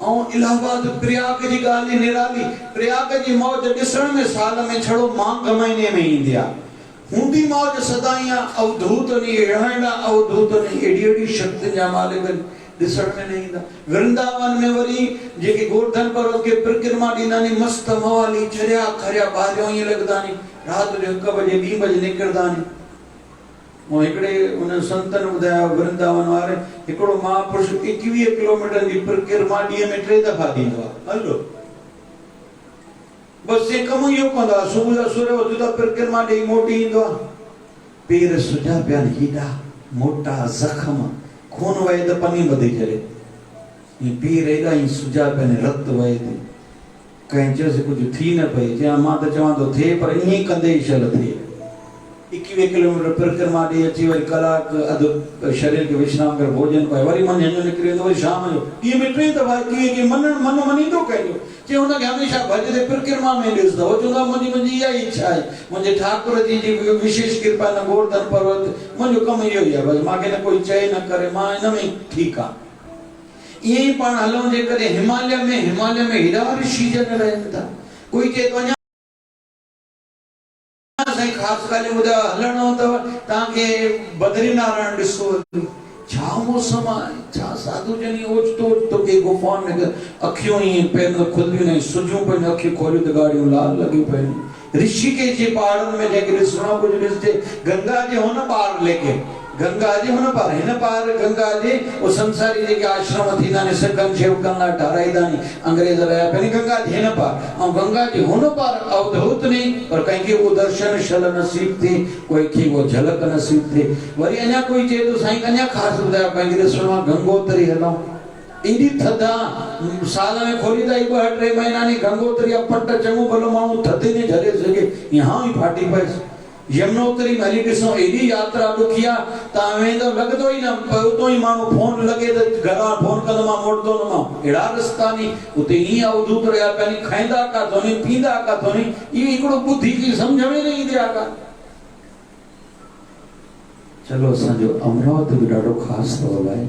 ऐं इलाहाबाद प्रयाग जी ॻाल्हि निराली। प्रयाग जी मौज ॾिसण में साल में छड़ो माघ महीने में ईंदी आहे। हूंदी मौज सदाई आहे। अवधूत नी अहिड़ा अवधूत नी, एॾी एॾी शक्ति जा मालिक ॾिसण में न ईंदा। वृंदावन में वरी जेके गोवर्धन पर्वत खे परिक्रमा ॾींदा नी, मस्त मवाली चरिया खरिया ॿाहिरियों ईअं लॻंदा नी, राति जो 1 बजे 2 बजे निकिरंदा नी। ऐं हिकिड़े उन संतनि ॿुधायो वृंदावन वारे, हिकिड़ो महापुरुष 21 किलोमीटर जी परिक्रमा ॾींहं में 3 दफ़ा ॾींदो आहे। हलो बसि ये कमु इहो कंदो आहे। सुबुह जो सूर्य उथंदो आहे, परिक्रमा ॾेई मोटी ईंदो आहे। पेर सुजा पिया आहिनि, हेॾा मोटा ज़ख़्म, खून वहे त पनी ॿधी छॾे। ये पीर एॾा ई सुजा पे रत वहे थी कहीं चयोसि कुझु थी न पई चयां मां त चवां थो थिए पर ईअं ई कंदे ई शल थिए 21 किलोमीटर परिक्रमा ॾेई अची वरी कलाक अधु शरीर खे विश्राम करे भोजन पाए वरी मन झंझो निकिरी वेंदो वरी शाम जो ॾींहं में 3 दफ़ा कीअं की मन मनींदो कंहिंजो चई हुनखे हमेशह भॼ ते परिक्रमा में ॾिसंदो हो चवंदो मुंहिंजी इहा ई इच्छा आहे मुंहिंजे ठाकुर जी विशेष कृपा न गोवर्धन पर्वत मुंहिंजो कमु इहो ई आहे बसि मूंखे न कोई चए न करे मां हिन में ठीकु आहे ईअं ई पाण हलूं जे करे हिमालय में हेॾा ऋषि जन रहनि था कोई चए थो ख़ासि ॻाल्हियूं ॿुधायो हलणो अथव तव्हांखे बद्रीनारायण ॾिसो छा मौसम आहे छा साधू जन ओचितो ओचितो के गुफ़ाउनि में अखियूं ईअं पहिरियों खुलियूं आहिनि सुजूं पियूं अखियूं खोलियूं त गाड़ियूं लाल लॻियूं पियूं ऋषिकेश जे पहाड़नि में जेके ॾिसणो कुझु ॾिसजे गंगा जे हुन पार लेके गंगा जे हुन पार हिन पार गंगा जे वो संसारी जेके आश्रम थींदा आहिनि सिखनि शेवकनि लाइ ठाराईंदा आहिनि अंग्रेज रहिया पिया गंगा जे हिन पार ऐं गंगा जे हुन पार अवधूत नहीं पर कंहिंखे उहो दर्शन शल नसीब थिए कोई खे उहो झलक नसीब थिए वरी अञा कोई चए थो साईं अञा ख़ासि ॿुधायो पंहिंजे ॾिसणो आहे गंगोत्री हलूं एॾी थधा साल में खोली त 2-3 महीना नी गंगोत्री पट चङो भलो माण्हू थधे ने झले सघे यहाँ ई फाटी पएसि यमुनोत्री में हली ॾिसो एॾी यात्रा ॾुखी आहे तव्हां वेंदो लॻंदो ई न उतो ई माण्हू फोन लॻे त घरां फोन कंदो मां मोटंदो न मां अहिड़ा रस्ता नी उते ईअं अवधूत रहिया पिया नी खाईंदा काथो नी पींदा काथो नी इहो हिकिड़ो ॿुधी की सम्झ में न ईंदी आहे का चलो असांजो अमरावती बि ॾाढो ख़ासि अथव भाई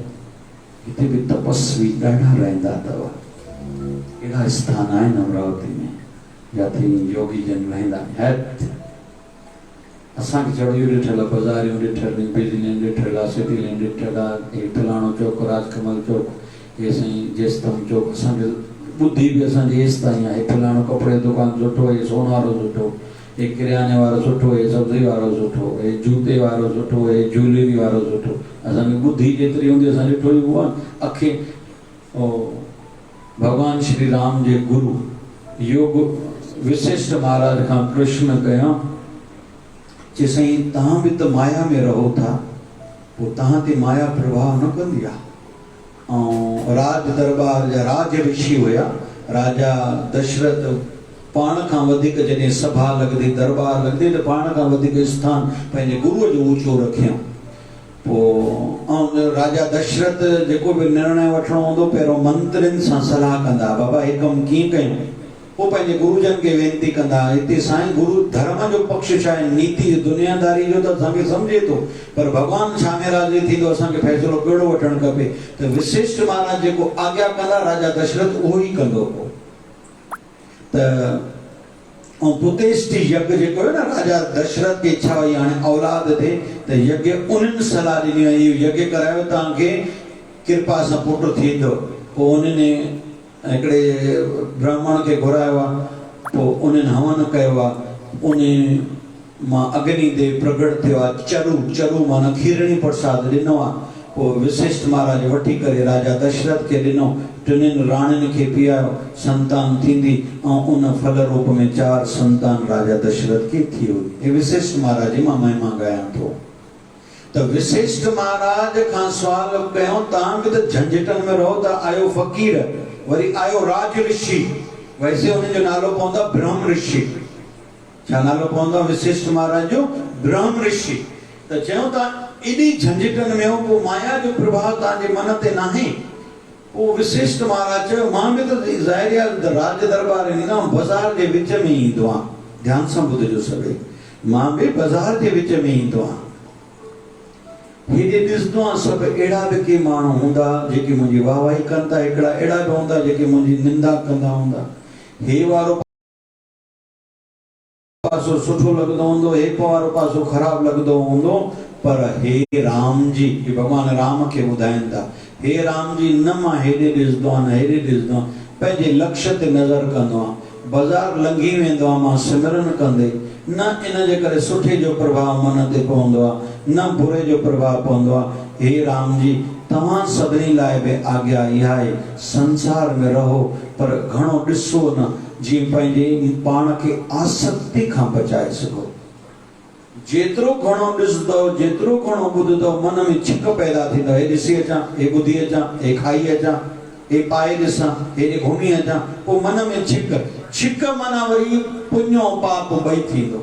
हिते बि तपस्वी ॾाढा रहंदा अथव अहिड़ा स्थान आहिनि अमरावती में जिथे योगी जन रहंदा आहिनि असांखे चढ़ियूं ॾिठल बाज़ारियूं ॾिठल बिजली ॾिठल आहे सिटी लाइन ॾिठल आहे फलाणो चौक राजकमल चौक हे साईं जेस्तम चौक असांखे ॿुधी बि असांजी हेसि ताईं आहे फलाणो कपिड़े जो दुकान सुठो हे सोन वारो सुठो हे किरियाने वारो सुठो हे सब्जी वारो सुठो हे जूते वारो सुठो हे ज्वेलरी वारो सुठो असांखे ॿुधी जेतिरी हूंदी असां ॾिठो ई उहा अखे भगवान श्री राम जे गुरु योग वशिष्ठ महाराज खां प्रश्न कया जे साईं तव्हां बि त माया में रहो था पोइ तव्हां ते माया प्रभाव न कंदी आहे ऐं राज दरबार जा राज ऋषि हुया राजा दशरथ पाण खां वधीक जॾहिं सभा लॻंदी दरबार लॻंदी त पाण खां वधीक स्थान पंहिंजे गुरुअ जो ऊचो रखियऊं पोइ ऐं राजा दशरथ जेको बि निर्णय वठिणो हूंदो पहिरियों मंत्रियुनि सां सलाह कंदा बाबा हे कमु कीअं कयूं पोइ पंहिंजे गुरुजन खे वेनती कंदा हिते साईं गुरु धर्म जो पक्ष छा आहे नीति दुनियादारी जो त असांखे सम्झे थो पर भॻवान छा में राज़ी थींदो असांखे फ़ैसिलो कहिड़ो वठणु खपे त वशिष्ठ महाराज जेको आज्ञा कंदा राजा दशरथ उहो ई कंदो हो त ऐं पुतेष्टि यज्ञ जेको आहे न राजा दशरथ खे इच्छा हुई हाणे औलाद थिए त यज्ञ उन्हनि सलाह ॾिनी आहे इहो यज्ञ करायो तव्हांखे कृपा सां पुटु थींदो पोइ उन्हनि हिकिड़े ब्राह्मण खे घुरायो आहे पोइ उन्हनि हवन कयो आहे उन मां अग्नि देव प्रगट थियो आहे चरू माना खीरणी प्रसाद ॾिनो आहे पोइ वशिष्ठ महाराज वठी करे राजा दशरथ खे ॾिनो टिनिनि राणियुनि खे पीआयो संतान थींदी ऐं उन फल रूप में 4 संतान राजा दशरथ खे थी हुई हे वशिष्ठ महाराज जी मां महिमा ॻायां थो त वशिष्ठ महाराज खां सवाल कयूं तव्हां बि त झंझटनि में रहो त आयो फ़कीर वरी आयो राज ऋषि वैसे उनजो नालो पवंदो ब्रह्म ऋषि छा नालो पवंदो वशिष्ठ महाराज जो ब्रह्म ऋषि त चयूं था एॾी झंझटनि में हो पोइ माया जो प्रभाव तव्हांजे मन ते नाहे पोइ वशिष्ठ महाराज चयो मां बि त ज़ाहिर आहे राज दरबार ईंदो बाज़ार जे विच में ईंदो आहियां ध्यान सां ॿुधजो सभई मां बि बाज़ार जे विच में ईंदो आहियां हेॾे ॾिसंदो आहियां सभु अहिड़ा बि के माण्हू हूंदा जेके मुंहिंजी वाहवाही कनि था हिकिड़ा अहिड़ा बि हूंदा जेके मुंहिंजी निंदा कंदा हूंदा हे वारो पासो सुठो लॻंदो हूंदो हे वारो पासो ख़राबु लॻंदो हूंदो पर हे राम जी भॻवान राम खे ॿुधाइनि था हे राम जी न मां हेॾे ॾिसंदो आहियां न हेॾे ॾिसंदो आहियां पंहिंजे लक्ष्य ते नज़र कंदो आहियां बाज़ार लंघी वेंदो आहियां मां सिमरन कंदे न इन जे करे सुठे जो प्रभाव मन ते पवंदो आहे न बुरे जो प्रभाव पवंदो आहे हे राम जी तव्हां सभिनी लाइ बि आज्ञा इहा आहे संसार में रहो पर घणो ॾिसो न जीअं पंहिंजे पाण खे आसक्ति खां बचाए सघो जेतिरो घणो ॾिसंदो जेतिरो घणो ॿुधंदो मन में छिक पैदा थींदो हे ॾिसी अचां हे ॿुधी अचां हे खाई अचां हे पाए ॾिसां हेॾे घुमी अचां, पोइ मन में छिक छिक माना वरी पुञो पाप ॿई थींदो।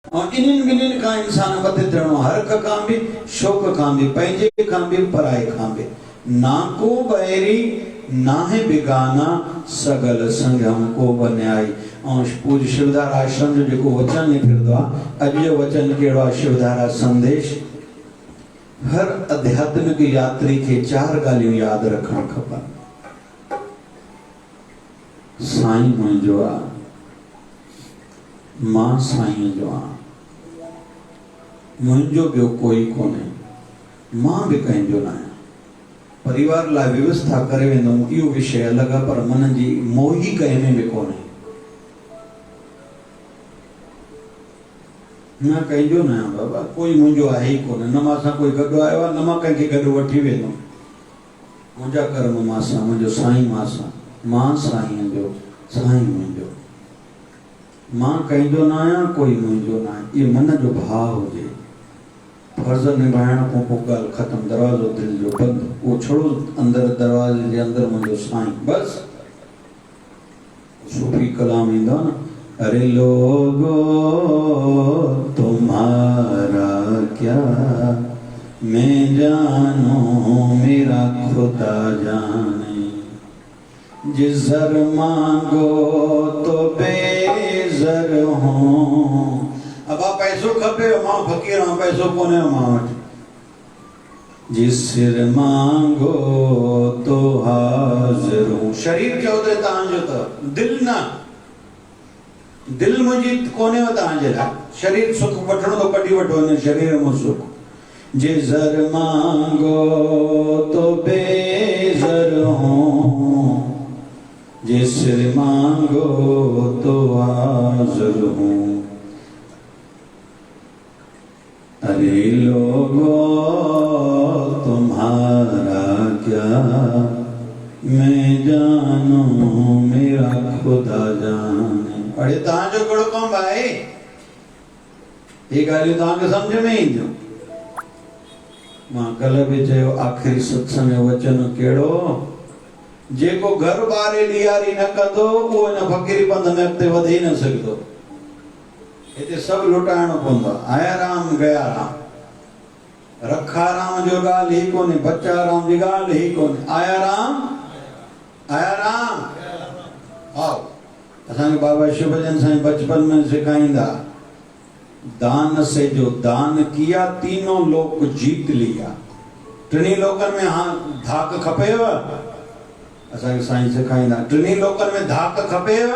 और इन्हनि ॿिन्हिनि खां इंसान मथे थियणो, हरख खां बि, शौक़ खां बि, पंहिंजे खां बि, पराए खां बि। ना को बैरी नाहे बिगाना, सगल संगम को बन्याई। और पूज शिवधारा आश्रम जो जेको वचन निकिरंदो आहे, अॼु जो वचन कहिड़ो आहे? शिवधारा संदेश। हर आध्यात्मिक यात्री खे 4 ॻाल्हियूं यादि रखणु खपनि। साईं मुंहिंजो आहे, मां साईं जो आहियां, मुंहिंजो ॿियो कोई कोन्हे, मां बि कंहिंजो न आहियां। परिवार लाइ व्यवस्था करे वेंदुमि, इहो विषय अलॻि आहे, पर मन जी मोही कंहिं में बि कोन्हे। न कंहिंजो न आहियां बाबा, कोई मुंहिंजो आहे ई कोन्हे। न मां सां कोई गॾु आयो आहे, न मां कंहिंखे गॾु वठी वेंदुमि। मुंहिंजा कर्म मां सां, मुंहिंजो साईं मां सां, मां साईं जो, साईं मुंहिंजो। मां कंहिंजो न आहियां, कोई मुंहिंजो न आहे। इहो मन जो भाव हुजे। फर्ज़ निभाइण खां पोइ ॻाल्हि ख़तमु, दरवाज़ो दिलि जो बंदि, उहो छड़ो अंदरि दरवाज़े जे अंदरि मुंहिंजो साईं, बसि। सूफ़ी कलाम ईंदो आहे न, अरे लोगो तुम्हारा क्या मैं जानू, मेरा खुदा जाने। जिसर मांगो तो बेज़र हूँ। अब आप पैसो खपे, मां फकीर हूं, पैसो कोने मां वटि। जिसर मांगो तो हाज़िर हूँ। शरीर चओ त तव्हांजो अथव, दिल न। दिल मुंहिंजी कोने तव्हांजे लाइ। शरीर सुख वठणो तो कढी वठो हिन शरीर में सुख। जिसर मांगो तो बेज़र हूँ, जिसर मांगो तो हाज़िर हूँ। अरे लोगो तुम्हारा क्या मैं जानू, मेरा खुदा जाने। अरे तव्हांजो कहिड़ो कमु भाई? ये ॻाल्हियूं तव्हांखे सम्झ में ईंदियूं। मां कल्ह बि चयो, आख़िरी सत्संग जो वचन कहिड़ो? जेको घर ॿारे ॾियारी न कंदो, उहो हिन फ़क़ीरी पंध में अॻिते वधी न सघंदो। हिते सभु लुटाइणो पवंदो। आया राम गया राम। रखा राम जो ॻाल्हि ही कोन्हे, बचा राम जी ॻाल्हि ही कोन्हे। आया राम, आया राम। आओ, असांखे बाबा शिवजन साईं बचपन में सिखाईंदा, दान से जो दान किया, तीनों लोक जीत लिया। टिनी लोकनि में हाँ धाक खपेव? असांखे साईं सिखाईंदा, टिनी लोकनि में धाक खपेव?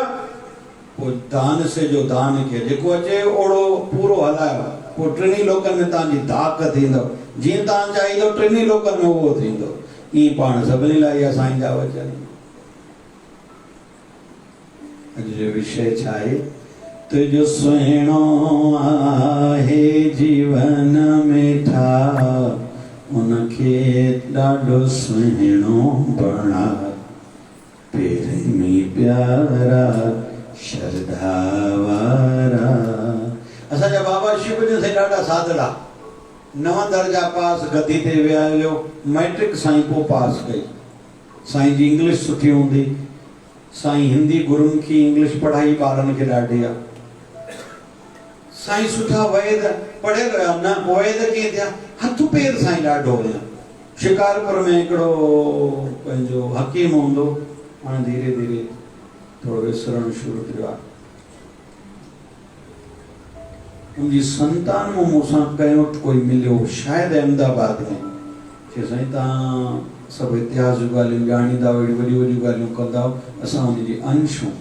पोइ दान से जो दान किया, जेको अचे ओड़ो पूरो हलायो, पोइ टिनी लोकनि में तव्हांजी धाक थींदव। जीअं तव्हां चाहींदो टिनी लोकनि में उहो थींदो। ईअं पाण सभिनी लाइ इहा साईं जा वचन। अॼु जो विषय छा आहे? तुझो सुहिणो आहे जीवन में ठा, उनखे ॾाढो सुहिणो बणा। प्रेमी प्यारा श्रद्धा वारा। असांजा बाबा शिवजन साईं ॾाढा सादड़ा। 9 दर्जा पास, गद्दी ते विया वियो। मैट्रिक साईं पोइ पास कई। साईं जी इंग्लिश सुठी हूंदी। साईं हिंदी गुरुमुखी इंग्लिश पढ़ाई ॿारनि खे ॾाढी आहे। साईं सुठा वैद पढ़ियल हुया न, वैद कीअं थिया? हथ पेर साईं ॾाढो हुया। शिकारपुर में हिकिड़ो पंहिंजो हकीम हूंदो, हाणे धीरे धीरे थोरो विसरण शुरू थियो आहे। उनजी संतान में मूंसां कयो कोई मिलियो, शायदि अहमदाबाद में। चए साईं तव्हां सभु इतिहास जूं ॻाल्हियूं ॼाणींदा, वॾियूं वॾियूं ॻाल्हियूं कंदा, असां उनजी अंश हूं।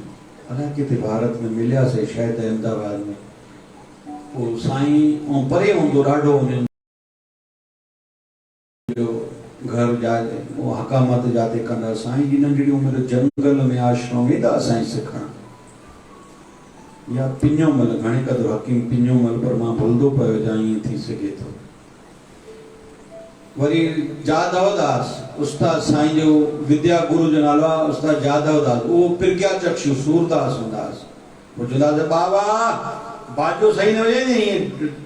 अलाए किथे भारत में मिलियासीं, शायदि अहमदाबाद में। पोइ साईं ऐं परे हूंदो ॾाढो, उन्हनि जो घर जाते, वो हकामत जाते कंदा। साईं जी नंढड़ी उमिरि जंगल में आश्रम वेंदा साईं सिखण। या पिञोमल, घणे क़दुरु हकीम पिञोमल, पर मां भुलंदो पियो जा ईअं थी सघे थो। वरी जादव दास उस्ताद साईं जो विद्या गुरु जो नालो आहे उस्ताद जादव दास। उहो प्रज्ञा चक्षु सूरदास दास। वो चवंदा बाबा बाजो सही न हुजे नी,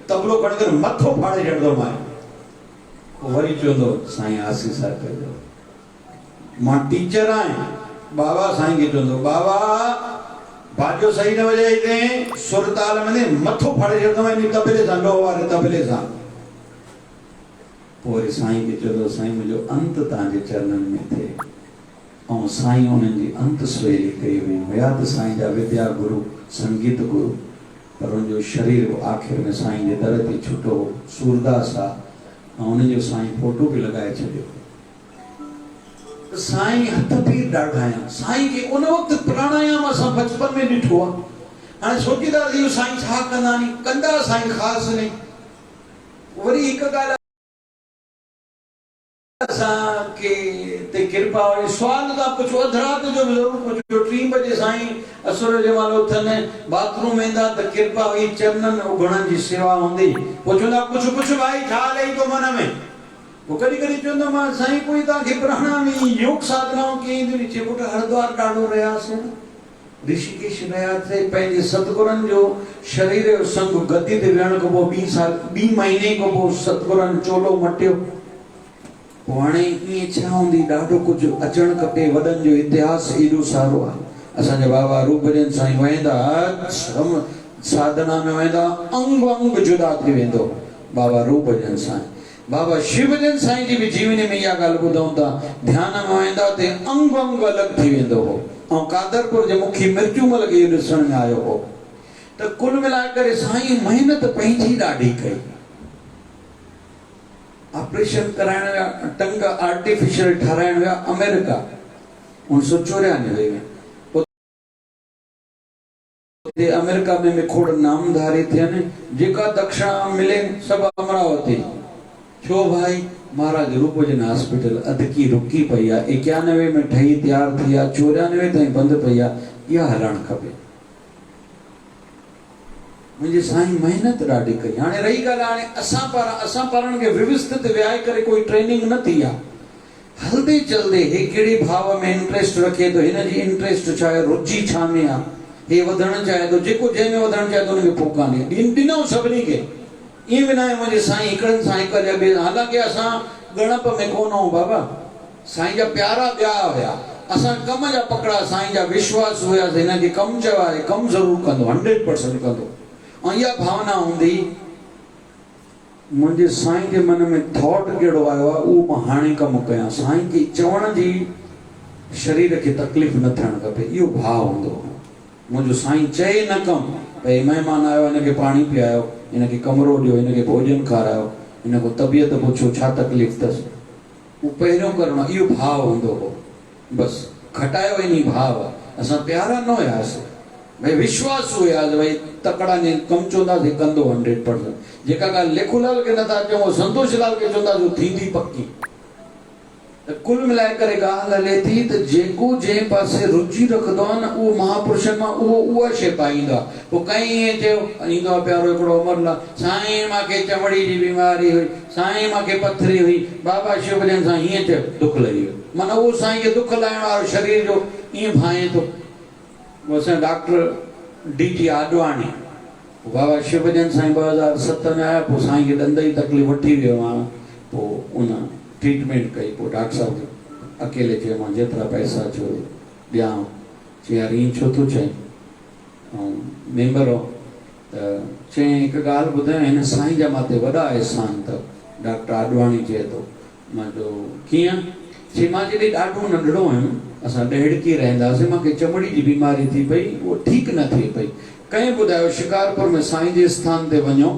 तबलो खणी करे मथो फाड़े छॾंदो मां। वरी चवंदो साईं आसीसा कजो। मां टीचर आहियां, बाबा साईं खे चवंदो बाबा बाजो सही न वॼाई ते सुर ताल में मथो फाड़े छॾंदो इन तबले सां, लोह वारे तबले सां। पोइ वरी साईं खे चवंदो साईं मुंहिंजो अंत तव्हांजे चरणनि में थिए। ऐं साईं उन्हनि जी अंत सवेरी कई हुई। हुया त साईं जा विद्या गुरु, संगीत गुरु, पर उनजो शरीर आख़िर में साईं जे दर ते छुटो। सूरदास आहे ऐं उनजो साईं फोटो बि लॻाए छॾियो। साईं हथ पीर ॾाढा आहिनि। साईं खे उन वक़्तु प्राणायाम असां बचपन में ॾिठो आहे। हाणे सोचींदासीं साईं छा कंदा नी, कंदा साईं ख़ासि नहीं। वरी हिकु ॻाल्हि असांखे ते कृपा हुई, सुवाल था पुछो, अधु राति जो बि ज़रूरु पुछो। 3 बजे साईं असुर जे महिल उथनि, बाथरूम वेंदा त कृपा हुई चरणनि उघड़नि जी सेवा हूंदी। पुछंदा पुछ पुछ भाई छा हले थो मन में। वो कॾहिं कॾहिं चवंदो मां साईं कोई तव्हांखे प्राणायाम योग साधनाऊं कीअं थी चए। पुट हरिद्वार ॾाढो रहियासीं, ऋषिकेश रहियासीं, पंहिंजे सतगुरनि जो शरीर जो संग गद्दी ते विहण खां पोइ 2 महीने खां पोइ सतगुरनि चोलो मटियो। पोइ हाणे ईअं छा हूंदी, ॾाढो कुझु अचणु खपे। वॾनि जो इतिहास एॾो सारो आहे। असांजा बाबा रूपजन साईं वेंदा साधना में वेंदा, अंग अंग जुदा थी वेंदो बाबा रूपजन साईं। बाबा शिवजन साईं जी भी जीवनी में इहा ॻाल्हि ॿुधूं था, ध्यान में वेंदा ते अंग अंग अलॻि थी वेंदो हो। ऐं कादरपुर जे मुखी मिर्चूमल खे ॾिसण में आयो हो। त कुल मिलाए करे साईं महिनत पंहिंजी ॾाढी कई। ऑपरेशन कराइण विया, टंग आर्टिफिशियल ठाराइण विया अमेरिका 1994 में। उते अमेरिका में खोड़ नामधारी थियनि, जेका दक्षिणा मिले सभु अमरावती। छो भाई, महाराज रूपजन हॉस्पिटल अधकी रुकी पई आहे, 91 में ठही तैयार थी आहे, 94 ताईं बंदि पई आहे। इहा हलणु खपे। मुंहिंजे साईं महिनत ॾाढी कई। हाणे रही ॻाल्हि, हाणे असां पाण खे व्यवस्थित विहाए करे कोई ट्रेनिंग न थी आहे। हलदे चलदे हे कहिड़े भाव में इंट्रेस्ट रखे थो, हिन जी इंट्रेस्ट छा आहे, रुचि छा में आहे, हे वधणु चाहे थो, जेको जंहिंमें वधणु चाहे थो उनखे पोकाने ॾिनो सभिनी खे। ईअं बि न आहे मुंहिंजे साईं हिकिड़नि सां हिकु ॿिए। हालांकि असां गणप में कोन आहियूं बाबा, साईं जा प्यारा ॿिया हुया। असां कम जा पकड़ा, साईं जा विश्वास हुयासीं, हिनखे कमु चयो आहे, कमु ज़रूरु कंदो, 100% कंदो। ऐं इहा भावना हूंदी। मुंहिंजे साईं जे मन में थॉट कहिड़ो आयो आहे, उहो मां हाणे कमु कयां। साईं खे चवण जी शरीर खे तकलीफ़ न थियणु खपे, इहो भाव हूंदो। मुंहिंजो साईं चए न कमु, भई महिमान आयो हिनखे पाणी पीआरियो, हिनखे कमरो ॾियो, हिनखे भोजन खारायो, हिनखो तबियत पुछो छा तकलीफ़ अथसि, उहो पहिरियों करणो, इहो भाव हूंदो हो। बसि खटायो इन भाव। असां प्यारा न हुयासीं, भई विश्वास हुयासीं, भई तकड़ा ने कमु चवंदासीं कंदो 100%। जेका ॻाल्हि लेखूलाल खे नथा चऊं, संतोष लाल खे चवंदासीं थींदी पक्की। कुल मिलाए करे ॻाल्हि हले थी त जेको जंहिं पासे रुचि रखंदो आहे न, उहो महापुरुषनि मां उहा शइ पाईंदो आहे। पोइ कई ईअं चयो, ईंदो आहे प्यारो हिकिड़ो अमरलाल, साईं मूंखे चमड़ी जी बीमारी हुई, साईं मूंखे पथरी हुई, बाबा शिवजन सां हीअं चयो, दुख लही वियो। माना उहो साईं खे दुख लाइण वारो शरीर जो ईअं भाए थो। असां डॉक्टर DG आडवाणी, बाबा शिवजन साईं 2007 में आया। पोइ साईं खे ॾंद जी तकलीफ़ वठी वियो आहे। पोइ उन ट्रीटमेंट कई। पोइ डॉक्टर साहब अकेले चयो, मां जेतिरा पैसा छो ॾियां। चई यार ईअं छो थो चई, ऐं मेंबर हो त चई हिकु ॻाल्हि ॿुधायो, हिन साईं जा माथे वॾा अहसान अथव। डॉक्टर आडवाणी चए थो। मां चयो कीअं? चई मां जॾहिं ॾाढो नंढड़ो हुयुमि, असां ॾेढकी रहंदासीं, मूंखे चमड़ी जी बीमारी थी पई, उहो ठीकु न थी पई। कंहिं ॿुधायो शिकारपुर में साईं जे स्थान ते वञो,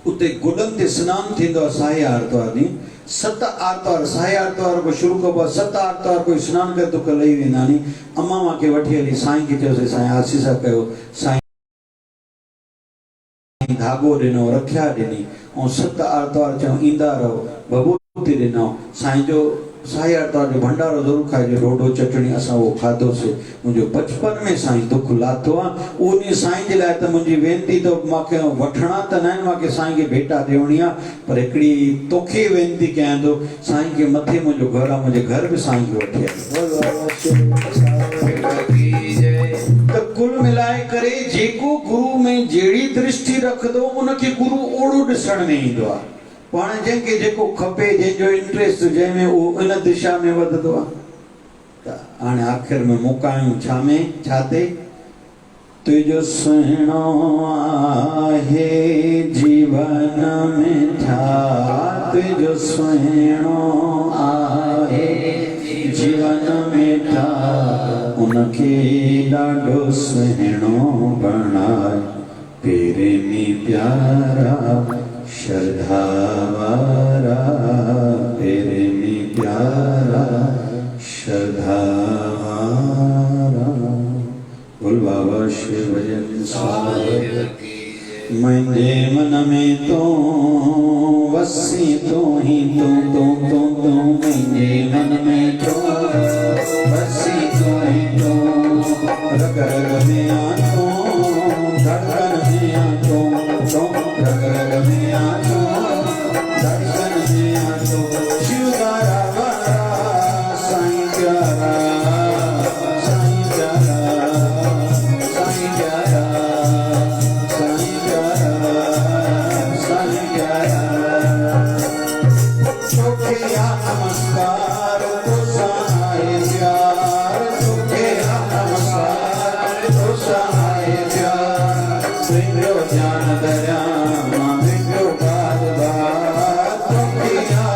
उते गुॾनि ते सनानु थींदो आहे साहे आर्तवार ॾींहुं। 7 आर्तवार, साहे आर्तवार को शुरू खां पोइ 7 आर्तवार कोई सनानु करे दुख लही वेंदा नी। अम्मा मूंखे वठी हली, साईं खे चयोसीं साईं आसीसा कयो। साईं धाॻो ॾिनो, रखिया ॾिनी, ऐं 7 आर्तवार चयो ईंदा रहो, भभूति ॾिनो। साईं जो साहे आर्तवार जो भंडारो ज़रूरु खाइजो, ॾोढो चटणी, असां उहो खाधोसीं। मुंहिंजो बचपन में साईं दुख लाथो आहे। उन साईं जे लाइ त मुंहिंजी वेनती त मूंखे वठणा त न आहिनि, मूंखे साईं खे भेटा ॾियणी आहे, पर हिकिड़ी तोखे वेनती कयां थो, साईं खे मथे मुंहिंजो घर आहे, मुंहिंजे घर बि साईं खे वठी त कुल मिलाए करे जेको गुरू में जहिड़ी दृष्टि रखंदो, उनखे गुरू ओड़ो ॾिसण में ईंदो आहे। पण जंहिंखे जेको खपे जंहिंजो इंट्रेस्ट जंहिंमें उहो इन दिशा में वधंदो आहे त हाणे आख़िर में मुकायूं छा में छा ते तुझो सुहिणो आहे जीवन में छा तुझो सुहिणो आहे जीवन में छा उनखे ॾाढो सुहिणो बणाए प्रेमी प्यारा श्रद्धा वारा प्रेमी प्यारा श्रद्धा वारा बोल बाबा शिव भजन मुंहिंजे मन में तो वसी तो ही तो मुंहिंजे मन में तो वसी तो ही तो रग रग में आ तो धड़कन में आ तो रग रग में आ तो धड़कन में आ तो शिव गारा वारा साईं प्यारा साईं प्यारा साईं प्यारा साईं प्यारा साईं प्यारा तोखे आ नमस्कार तो सहाय प्यार तोखे आ नमस्कार तो सहाय प्यार प्रेमो ज्ञान दया मां प्रेमो बार बार तोखे आ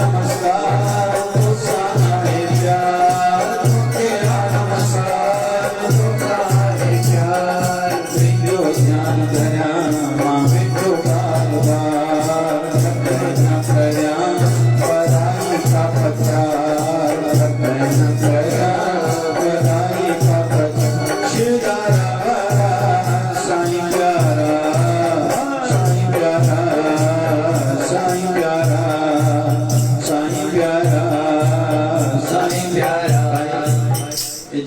नमस्कार तो सहाय प्यार तोखे आ नमस्कार तो सहाय प्यार प्रेमो ज्ञान दया मां प्रेमो बार बार न करया पराई का पत्रार न करया पराई का पत्रार शिवगारा वारा साईं प्यारा साईं प्यारा साईं प्यारा साईं प्यारा साईं प्यारा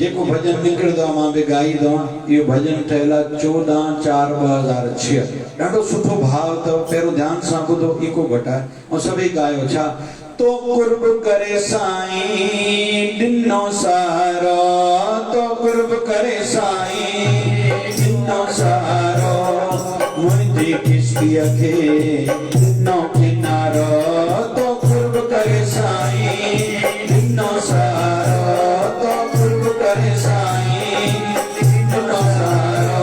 जेको भजन निकिरंदो आहे मां बि ॻाईंदो आहियां इहो भजन ठहियल आहे 14/4/2006 ॾाढो सुठो भाव अथव पहिरियों ध्यान सां ॿुधो इको घटाए ऐं सभई ॻायो छा तो कुर्ब करे साईं ॾिनो सारो तो कुर्ब करे साईं ॾिनो सारो मुंहिंजी किश्तीअ खे ॾिनो किनारो तो कुर्ब करे साईं ॾिनो सारो तो कुर्ब करे साईं ॾिनो सारो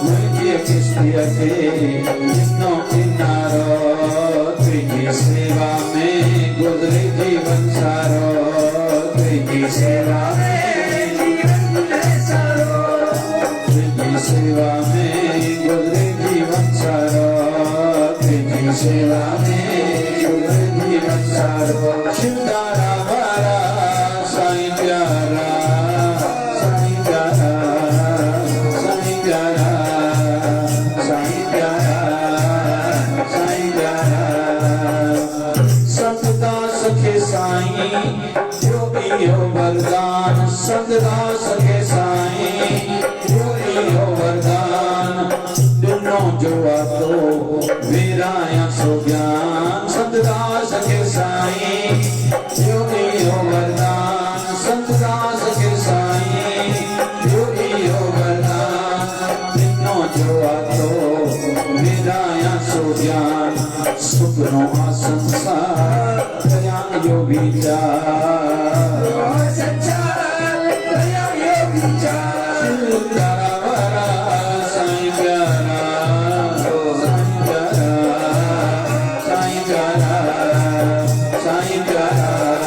मुंहिंजी किश्तीअ खे ॾिनो किनारो तुंहिंजी सेवा में गुज़रे जीवन सारो तुंहिंजी सेवा में गुज़रे सारो तुंहिंजी सेवा में गुज़रे जीवन सारो तुंहिंजी सेवा में गुज़रे जीवन सारो शिवगारा वारा साईं प्यारा साईं प्यारा साईं प्यारा साईं प्यारा साईं प्यारा सतदास के साईं योगियो वरदान सतदास के साईं योगियो वरदान ॾिनो जो तो वीराया सो ज्ञान सतदास के साईं योगियो वरदान सतदास के साईं योगियो वरदान ॾिनो जो तो वीराया सो ज्ञान सुखनो संसार ज्ञान यो विचार संसार ज्ञान यो विचार शिवगारा वारा साईं प्यारा साईं प्यारा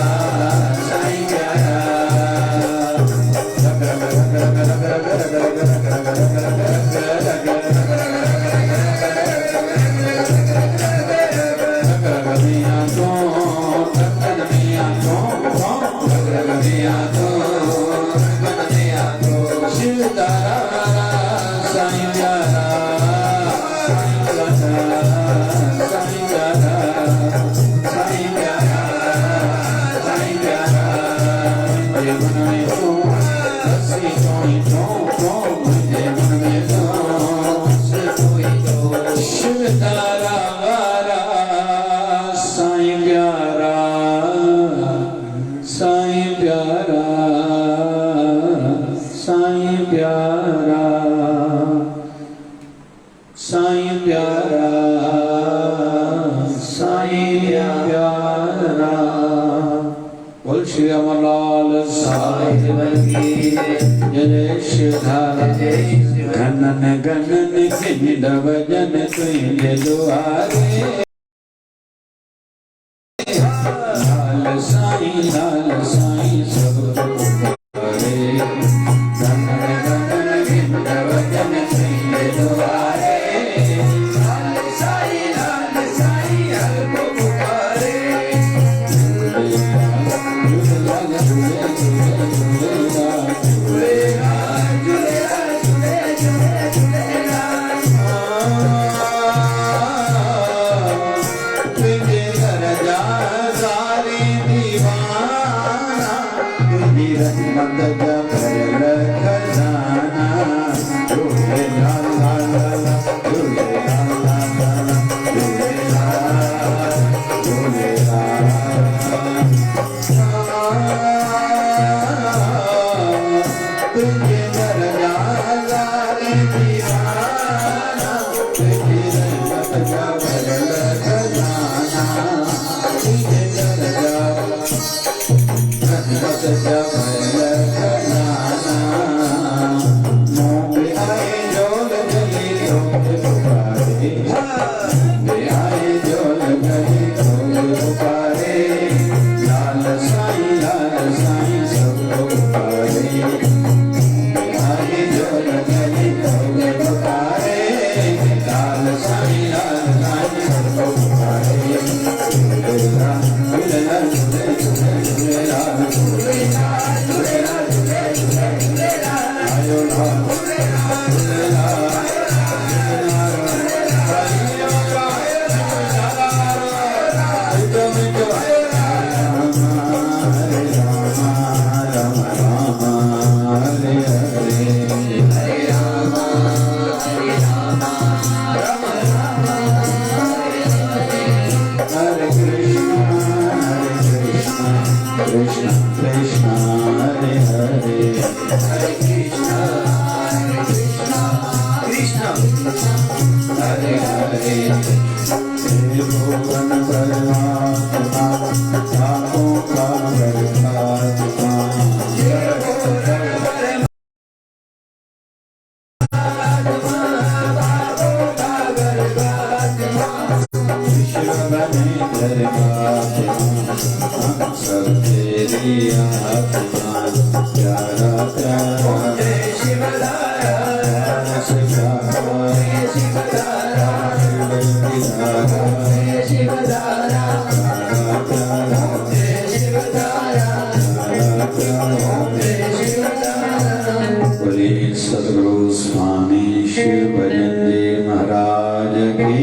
साईं प्यारा साईं प्यारा साईं प्यारा साईं प्यारा लाल साहिब की जय शिवधारा घनन घनन किंड भजन तुझे दुआरे लाल साईं सब पुकारे घनन घनन किंड भजन तुझे दुआरे लाल साईं सब पुकारे सदगुरु स्वामी शिव भजन जी महाराज की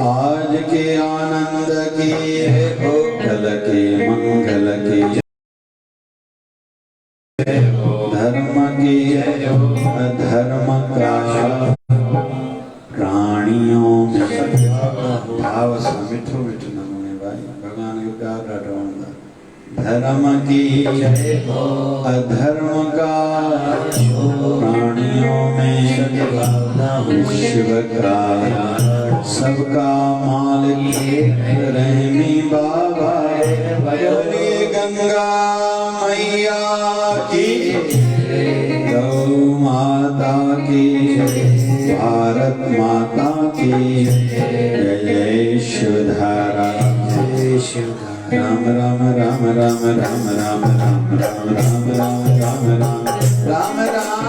आज के आनंद की कल के मंगल की धर्म की अधर्म का प्राणियों में भाव सा मिठो मिठो नमूने भाई भगवान के प्यार डांडा धर्म की अधर्म का प्राणियों में विश्व का सबका मालिक रहमी बाबा बोलिए गंगा मैया की गौ माता की भारत माता की जय शिवधारा राम राम राम राम राम राम राम राम राम राम राम राम राम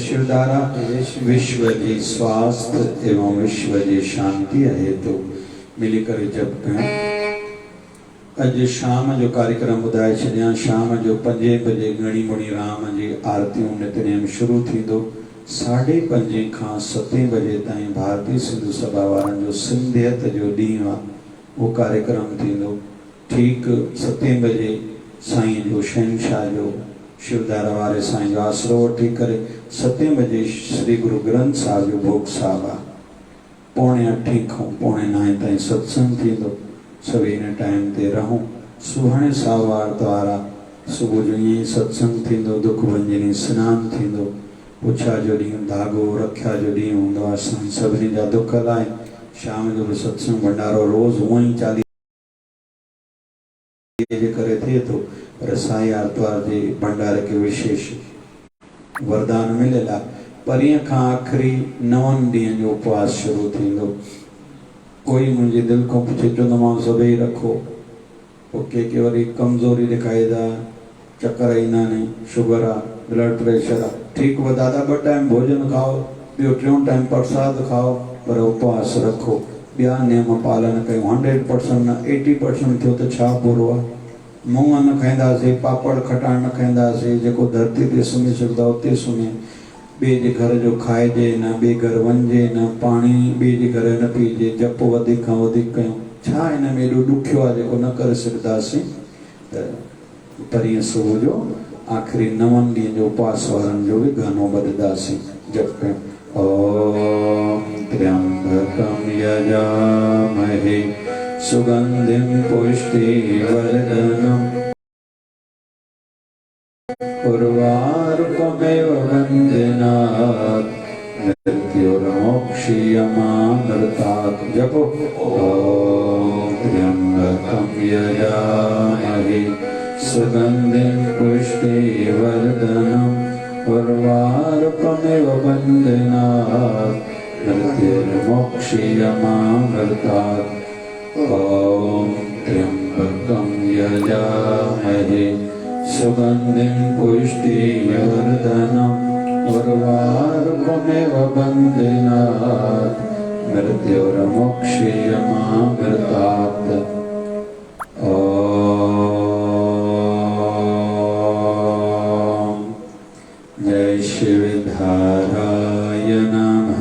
शिवधारा विश्व जी स्वास्थ्य एवं विश्व जी शांति हेतु मिलकर जप करें। अज शाम जो कार्यक्रम बुधाए छॾियां शाम जो 5 बजे घणी मुणी राम जी आरतियों नितनेम शुरू थींदो 5:30 खां 7 बजे ताईं भारतीय सिंधु सभा वारनि जो सिंधियत जो ॾींहुं आहे वो कार्यक्रम थींदो। ठीक 7 बजे साईं जो शहनशाह जो शिवधारा वारे साईं जो आसरो वठी करे 7 बजे श्री गुरु ग्रंथ साहिब जो भोग साहिब आहे। 7:45 खां 9:30 ताईं सत्संग थींदो। सवेरे टाइम ते रहूं। सुहाणे साहिब आर्तवार आहे। सुबुह जो ईअं ई सत्संग थींदो। दुख भंजनी सनानु थींदो। पुछा जो ॾींहुं धागो रखिया जो ॾींहुं हूंदो आहे। असां सभिनी जा दुख लाइ शाम जो बि सत्संग भंडारो रोज़ हूअं ई 40 जे करे थिए थो। पर साईं आर्तवार जे भंडारे खे विशेष वरदान मिलियल आहे। परीहं खां आख़िरी 9 ॾींहंनि जो उपवास शुरू थींदो। कोई मुंहिंजी दिलि खां पुछे चवंदो मां सभई रखो। पोइ के वरी कमज़ोरी ॾेखारींदा, चकर ईंदा आहिनि, शुगर आहे, ब्लड प्रेशर आहे। ठीकु आहे दादा, 2 टाइम भोजन खाओ, ॿियो 3 टाइम प्रसाद खाओ, पर उपवास रखो। ॿिया नियम पालन कयूं। 100% न 80% थियो त छा बुरो आहे। मुंहुं न खाईंदासीं, पापड़ खटाइण न खाईंदासीं, जेको धरती ते सुम्ही सघंदा उते सुम्हे। ॿिए जे घर जो खाइजे न, ॿिए घर वञिजे न, पाणी ॿिए जे घर न पीजे, जप वधीक खां वधीक कयूं। छा हिन में एॾो ॾुखियो आहे जेको न करे सघंदासीं। त परीहं सुबुह जो आख़िरी 9 ॾींहंनि जो उपवास वारनि जो बि गानो ॿुधंदासीं। जप कयूं। ओम त्र्यंबकं यजामहे सुगंधिं पुष्टिवर्धनम् उर्वारुकमेव वन्दनात् मृत्युर्मोक्षीयमामृतात्। जपो। ओम त्र्यंबकं यजामहे सुगंधिं पुष्टिवर्धनम् उर्वारुकमेव वन्दनात् मृत्युर्मोक्षीयमामृतात्। ओम त्र्यंबकं यजामहे सुगंधिं पुष्टिवर्धनम् उर्वारुकमेव वन्दनात् मृत्युर्मोक्षीयमामृतात्। ओम जय शिवधाराय नमः।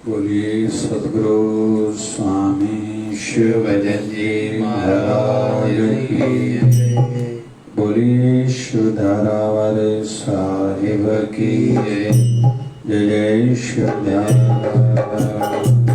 बोलिए सद्गुरु स्वामी शिवजी महाराज की। बोलिए शिवधारा वाले साहिब की। जय जय शिवधारा।